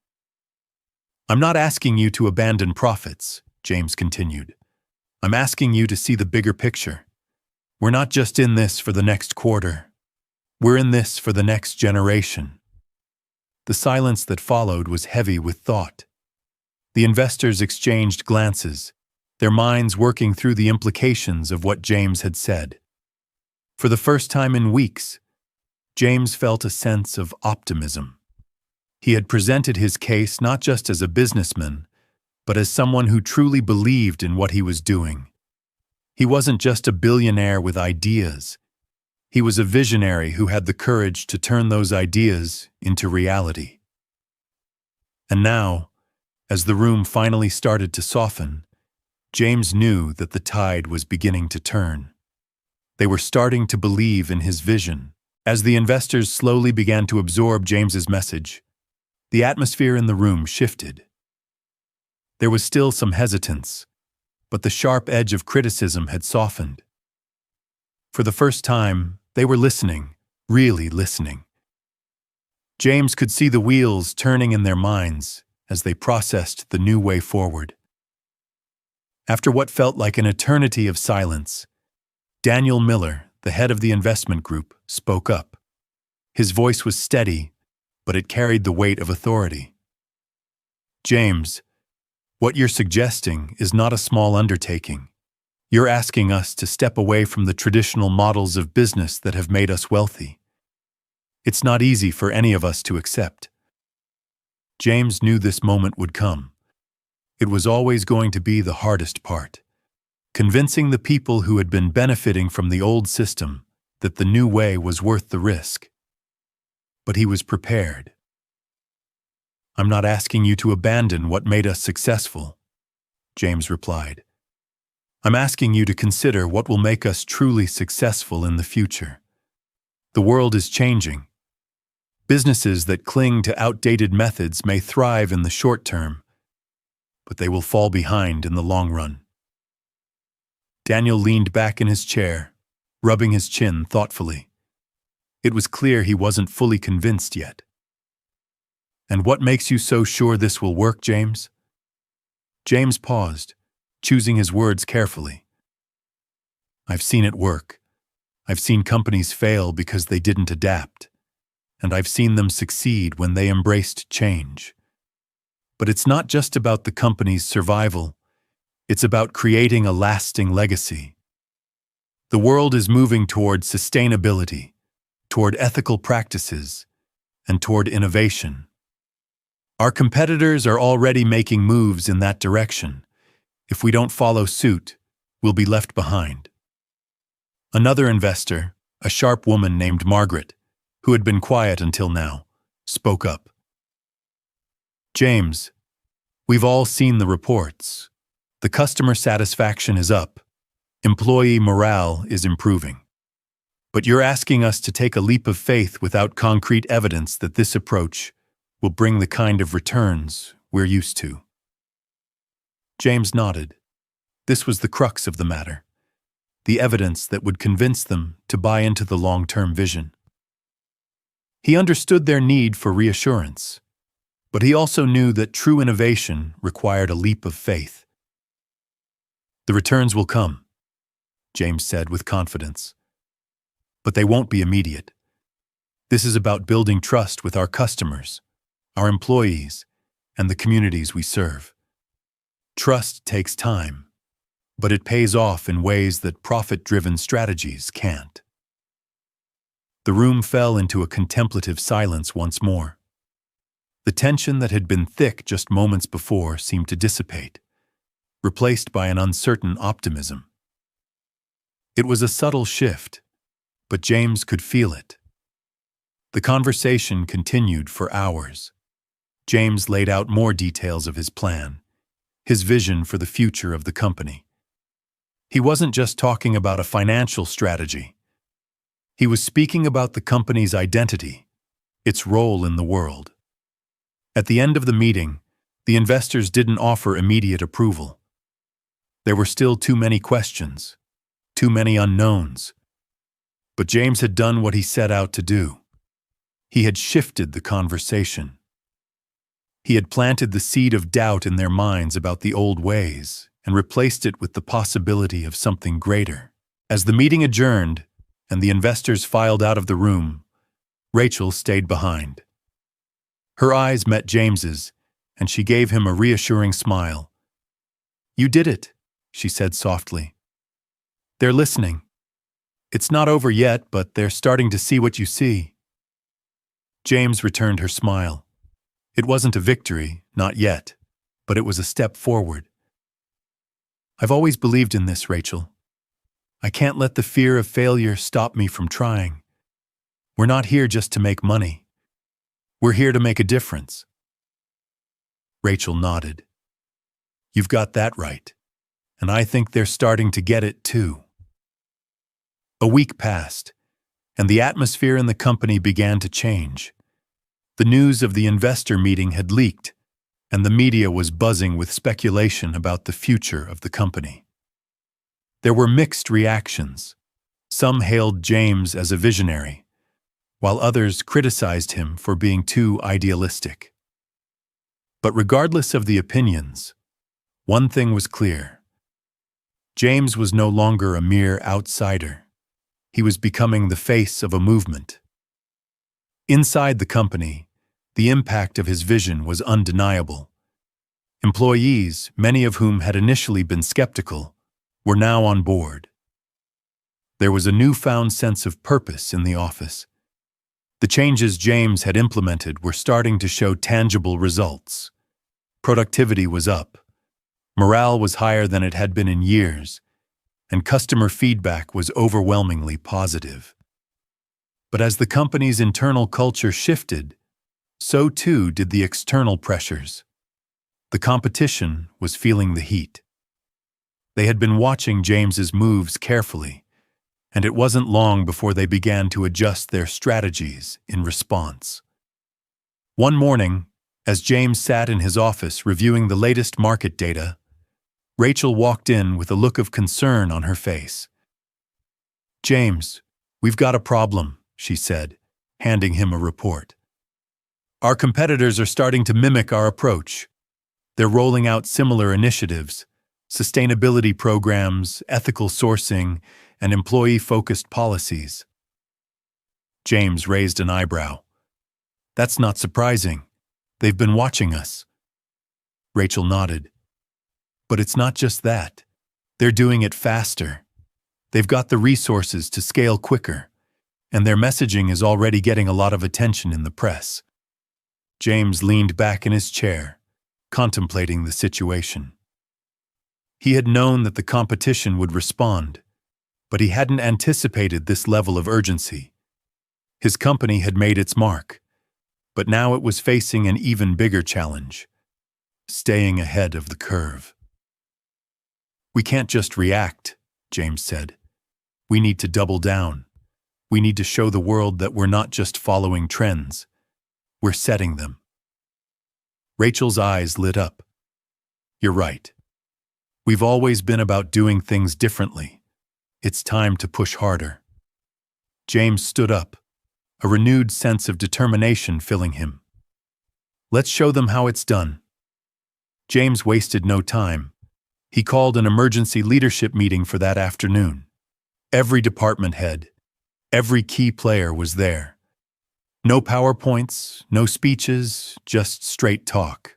"I'm not asking you to abandon profits," James continued. "I'm asking you to see the bigger picture. We're not just in this for the next quarter. We're in this for the next generation." The silence that followed was heavy with thought. The investors exchanged glances, their minds working through the implications of what James had said. For the first time in weeks, James felt a sense of optimism. He had presented his case not just as a businessman, but as someone who truly believed in what he was doing. He wasn't just a billionaire with ideas. He was a visionary who had the courage to turn those ideas into reality. And now, as the room finally started to soften, James knew that the tide was beginning to turn. They were starting to believe in his vision. As the investors slowly began to absorb James's message, the atmosphere in the room shifted. There was still some hesitance, but the sharp edge of criticism had softened. For the first time, they were listening, really listening. James could see the wheels turning in their minds as they processed the new way forward. After what felt like an eternity of silence, Daniel Miller, the head of the investment group, spoke up. His voice was steady, but it carried the weight of authority. "James, what you're suggesting is not a small undertaking. You're asking us to step away from the traditional models of business that have made us wealthy. It's not easy for any of us to accept." James knew this moment would come. It was always going to be the hardest part, convincing the people who had been benefiting from the old system that the new way was worth the risk. But he was prepared. "I'm not asking you to abandon what made us successful," James replied. "I'm asking you to consider what will make us truly successful in the future. The world is changing. Businesses that cling to outdated methods may thrive in the short term, but they will fall behind in the long run." Daniel leaned back in his chair, rubbing his chin thoughtfully. It was clear he wasn't fully convinced yet. "And what makes you so sure this will work, James?" James paused, choosing his words carefully. "I've seen it work. I've seen companies fail because they didn't adapt. And I've seen them succeed when they embraced change. But it's not just about the company's survival. It's about creating a lasting legacy. The world is moving toward sustainability, toward ethical practices, and toward innovation. Our competitors are already making moves in that direction. If we don't follow suit, we'll be left behind." Another investor, a sharp woman named Margaret, who had been quiet until now, spoke up. "James, We've all seen the reports. The customer satisfaction is up. Employee morale is improving. But you're asking us to take a leap of faith without concrete evidence that this approach will bring the kind of returns we're used to. James nodded. This was the crux of the matter. The evidence that would convince them to buy into the long-term vision. He understood their need for reassurance, but he also knew that true innovation required a leap of faith. The returns will come, James said with confidence. But they won't be immediate. This is about building trust with our customers, our employees, and the communities we serve. Trust takes time, but it pays off in ways that profit-driven strategies can't. The room fell into a contemplative silence once more. The tension that had been thick just moments before seemed to dissipate, replaced by an uncertain optimism. It was a subtle shift, but James could feel it. The conversation continued for hours. James laid out more details of his plan, his vision for the future of the company. He wasn't just talking about a financial strategy. He was speaking about the company's identity, its role in the world. At the end of the meeting, the investors didn't offer immediate approval. There were still too many questions, too many unknowns. But James had done what he set out to do. He had shifted the conversation. He had planted the seed of doubt in their minds about the old ways and replaced it with the possibility of something greater. As the meeting adjourned and the investors filed out of the room, Rachel stayed behind. Her eyes met James's, and she gave him a reassuring smile. "You did it," she said softly. "They're listening. It's not over yet, but they're starting to see what you see." James returned her smile. It wasn't a victory, not yet, but it was a step forward. "I've always believed in this, Rachel. I can't let the fear of failure stop me from trying. We're not here just to make money. We're here to make a difference." Rachel nodded. "You've got that right, and I think they're starting to get it too." A week passed, and the atmosphere in the company began to change. The news of the investor meeting had leaked, and the media was buzzing with speculation about the future of the company. There were mixed reactions. Some hailed James as a visionary, while others criticized him for being too idealistic. But regardless of the opinions, one thing was clear. James was no longer a mere outsider. He was becoming the face of a movement. Inside the company, the impact of his vision was undeniable. Employees, many of whom had initially been skeptical, were now on board. There was a newfound sense of purpose in the office. The changes James had implemented were starting to show tangible results. Productivity was up, morale was higher than it had been in years, and customer feedback was overwhelmingly positive. But as the company's internal culture shifted, so too did the external pressures. The competition was feeling the heat. They had been watching James's moves carefully, and it wasn't long before they began to adjust their strategies in response. One morning, as James sat in his office reviewing the latest market data, Rachel walked in with a look of concern on her face. "James, we've got a problem," she said, handing him a report. "Our competitors are starting to mimic our approach. They're rolling out similar initiatives, sustainability programs, ethical sourcing, and employee-focused policies." James raised an eyebrow. "That's not surprising. They've been watching us." Rachel nodded. "But it's not just that. They're doing it faster. They've got the resources to scale quicker, and their messaging is already getting a lot of attention in the press." James leaned back in his chair, contemplating the situation. He had known that the competition would respond, but he hadn't anticipated this level of urgency. His company had made its mark, but now it was facing an even bigger challenge: staying ahead of the curve. We can't just react, James said. We need to double down. We need to show the world that we're not just following trends. We're setting them. Rachel's eyes lit up. You're right. We've always been about doing things differently. It's time to push harder. James stood up, a renewed sense of determination filling him. Let's show them how it's done. James wasted no time. He called an emergency leadership meeting for that afternoon. Every department head, every key player was there. No PowerPoints, no speeches, just straight talk.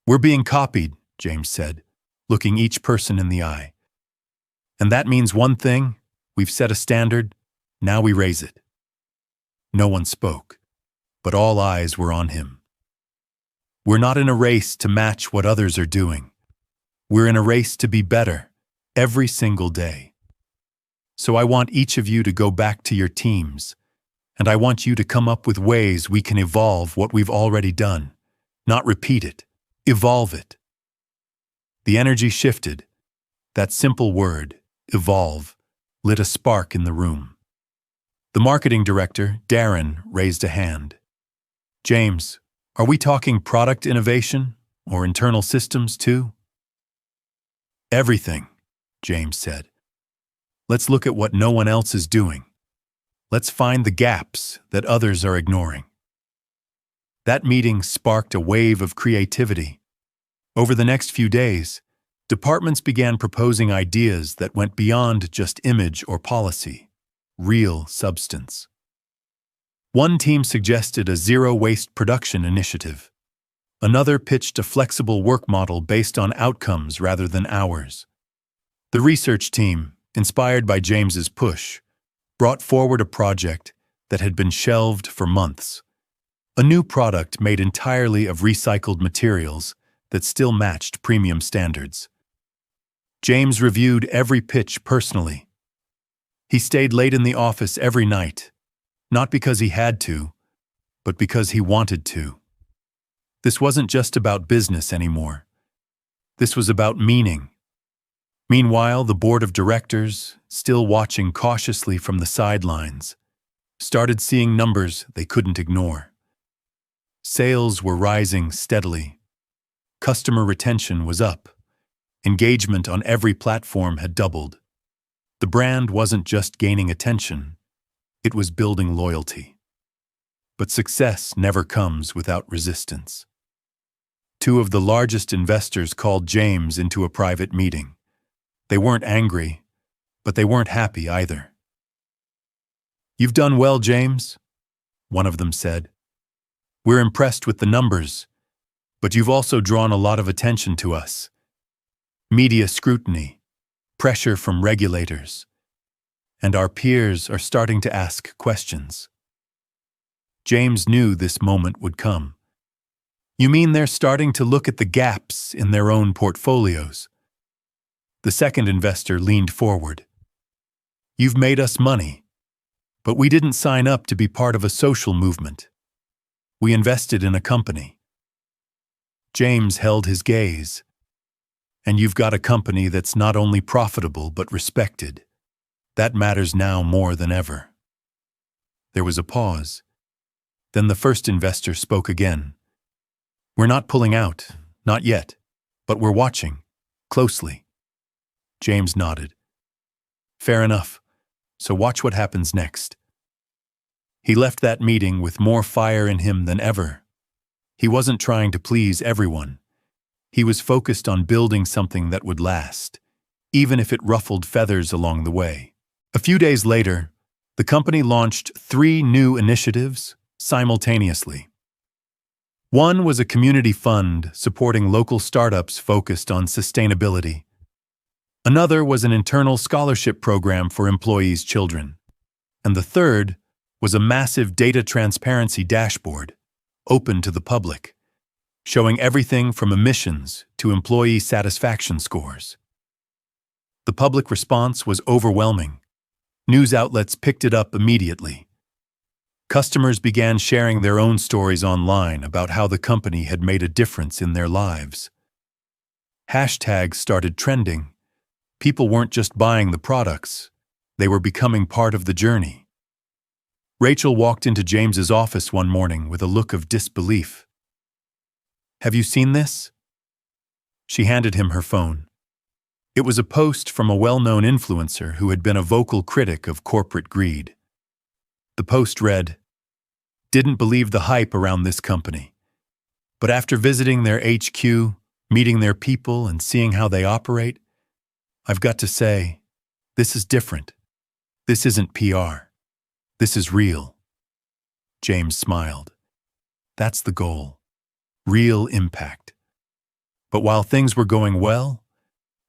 We're being copied, James said, looking each person in the eye. And that means one thing: we've set a standard, now we raise it. No one spoke, but all eyes were on him. We're not in a race to match what others are doing. We're in a race to be better, every single day. So I want each of you to go back to your teams, and I want you to come up with ways we can evolve what we've already done. Not repeat it, evolve it. The energy shifted. That simple word, evolve, lit a spark in the room. The marketing director, Darren, raised a hand. James, are we talking product innovation or internal systems too? Everything, James said. Let's look at what no one else is doing. Let's find the gaps that others are ignoring. That meeting sparked a wave of creativity. Over the next few days, departments began proposing ideas that went beyond just image or policy, real substance. One team suggested a zero-waste production initiative. Another pitched a flexible work model based on outcomes rather than hours. The research team, inspired by James's push, brought forward a project that had been shelved for months. A new product made entirely of recycled materials that still matched premium standards. James reviewed every pitch personally. He stayed late in the office every night, not because he had to, but because he wanted to. This wasn't just about business anymore. This was about meaning. Meanwhile, the board of directors, still watching cautiously from the sidelines, started seeing numbers they couldn't ignore. Sales were rising steadily. Customer retention was up. Engagement on every platform had doubled. The brand wasn't just gaining attention, it was building loyalty. But success never comes without resistance. Two of the largest investors called James into a private meeting. They weren't angry, but they weren't happy either. "You've done well, James," one of them said. "We're impressed with the numbers, but you've also drawn a lot of attention to us. Media scrutiny, pressure from regulators, and our peers are starting to ask questions." James knew this moment would come. "You mean they're starting to look at the gaps in their own portfolios?" The second investor leaned forward. "You've made us money, but we didn't sign up to be part of a social movement. We invested in a company." James held his gaze. "And you've got a company that's not only profitable but respected. That matters now more than ever." There was a pause. Then the first investor spoke again. "We're not pulling out, not yet, but we're watching, closely." James nodded. "Fair enough, so watch what happens next." He left that meeting with more fire in him than ever. He wasn't trying to please everyone. He was focused on building something that would last, even if it ruffled feathers along the way. A few days later, the company launched 3 new initiatives simultaneously. One was a community fund supporting local startups focused on sustainability. Another was an internal scholarship program for employees' children. And the third was a massive data transparency dashboard, open to the public, showing everything from emissions to employee satisfaction scores. The public response was overwhelming. News outlets picked it up immediately. Customers began sharing their own stories online about how the company had made a difference in their lives. Hashtags started trending. People weren't just buying the products, they were becoming part of the journey. Rachel walked into James's office one morning with a look of disbelief. "Have you seen this?" She handed him her phone. It was a post from a well-known influencer who had been a vocal critic of corporate greed. The post read, "Didn't believe the hype around this company. But after visiting their HQ, meeting their people, and seeing how they operate, I've got to say, this is different. This isn't PR. This is real." James smiled. That's the goal. Real impact. But while things were going well,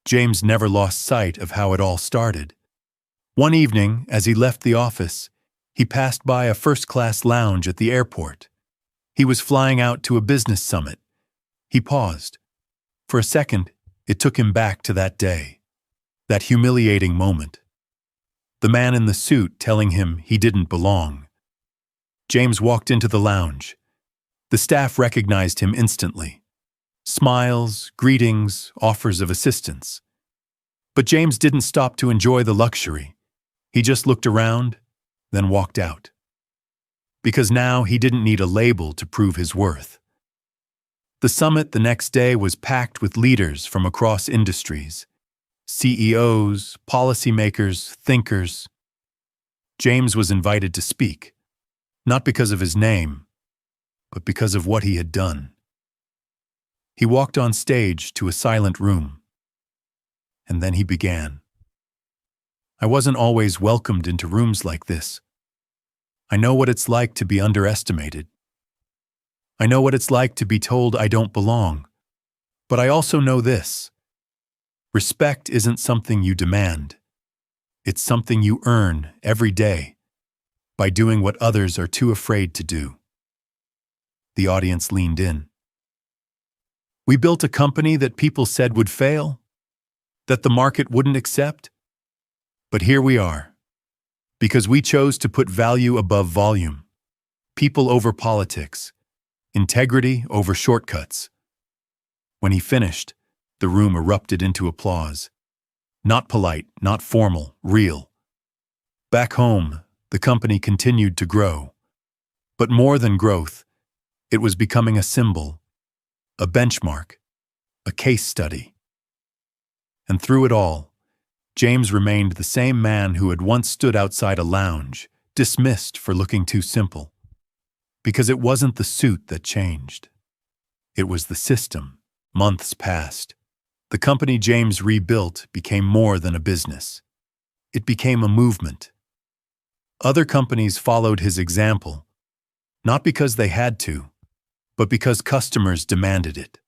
James never lost sight of how it all started. One evening, as he left the office, he passed by a first-class lounge at the airport. He was flying out to a business summit. He paused. For a second, it took him back to that day, that humiliating moment. The man in the suit telling him he didn't belong. James walked into the lounge. The staff recognized him instantly. Smiles, greetings, offers of assistance. But James didn't stop to enjoy the luxury. He just looked around, then walked out. Because now he didn't need a label to prove his worth. The summit the next day was packed with leaders from across industries. CEOs, policymakers, thinkers. James was invited to speak, not because of his name, but because of what he had done. He walked on stage to a silent room, and then he began. "I wasn't always welcomed into rooms like this. I know what it's like to be underestimated. I know what it's like to be told I don't belong. But I also know this. Respect isn't something you demand. It's something you earn every day by doing what others are too afraid to do." The audience leaned in. "We built a company that people said would fail, that the market wouldn't accept. But here we are, because we chose to put value above volume, people over politics, integrity over shortcuts." When he finished, the room erupted into applause. Not polite, not formal, real. Back home, the company continued to grow. But more than growth, it was becoming a symbol, a benchmark, a case study. And through it all, James remained the same man who had once stood outside a lounge, dismissed for looking too simple. Because it wasn't the suit that changed. It was the system. Months passed. The company James rebuilt became more than a business. It became a movement. Other companies followed his example, not because they had to, but because customers demanded it.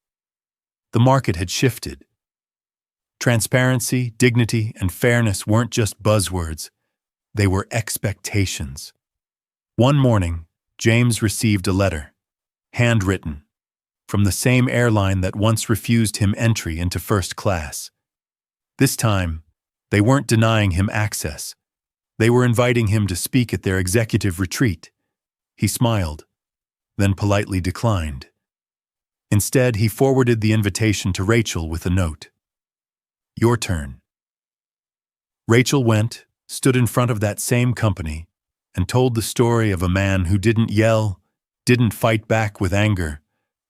The market had shifted. Transparency, dignity, and fairness weren't just buzzwords, they were expectations. One morning, James received a letter, handwritten, from the same airline that once refused him entry into first class. This time, they weren't denying him access. They were inviting him to speak at their executive retreat. He smiled, then politely declined. Instead, he forwarded the invitation to Rachel with a note. "Your turn." Rachel went, stood in front of that same company, and told the story of a man who didn't yell, didn't fight back with anger,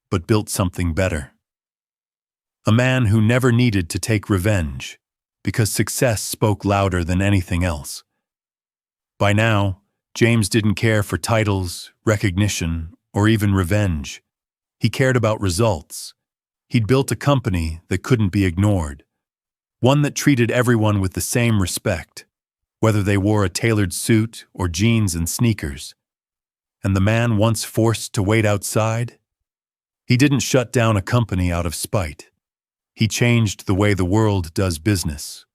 but built something better. A man who never needed to take revenge, because success spoke louder than anything else. By now, James didn't care for titles, recognition, or even revenge. He cared about results. He'd built a company that couldn't be ignored, one that treated everyone with the same respect, whether they wore a tailored suit or jeans and sneakers. And the man once forced to wait outside? He didn't shut down a company out of spite. He changed the way the world does business,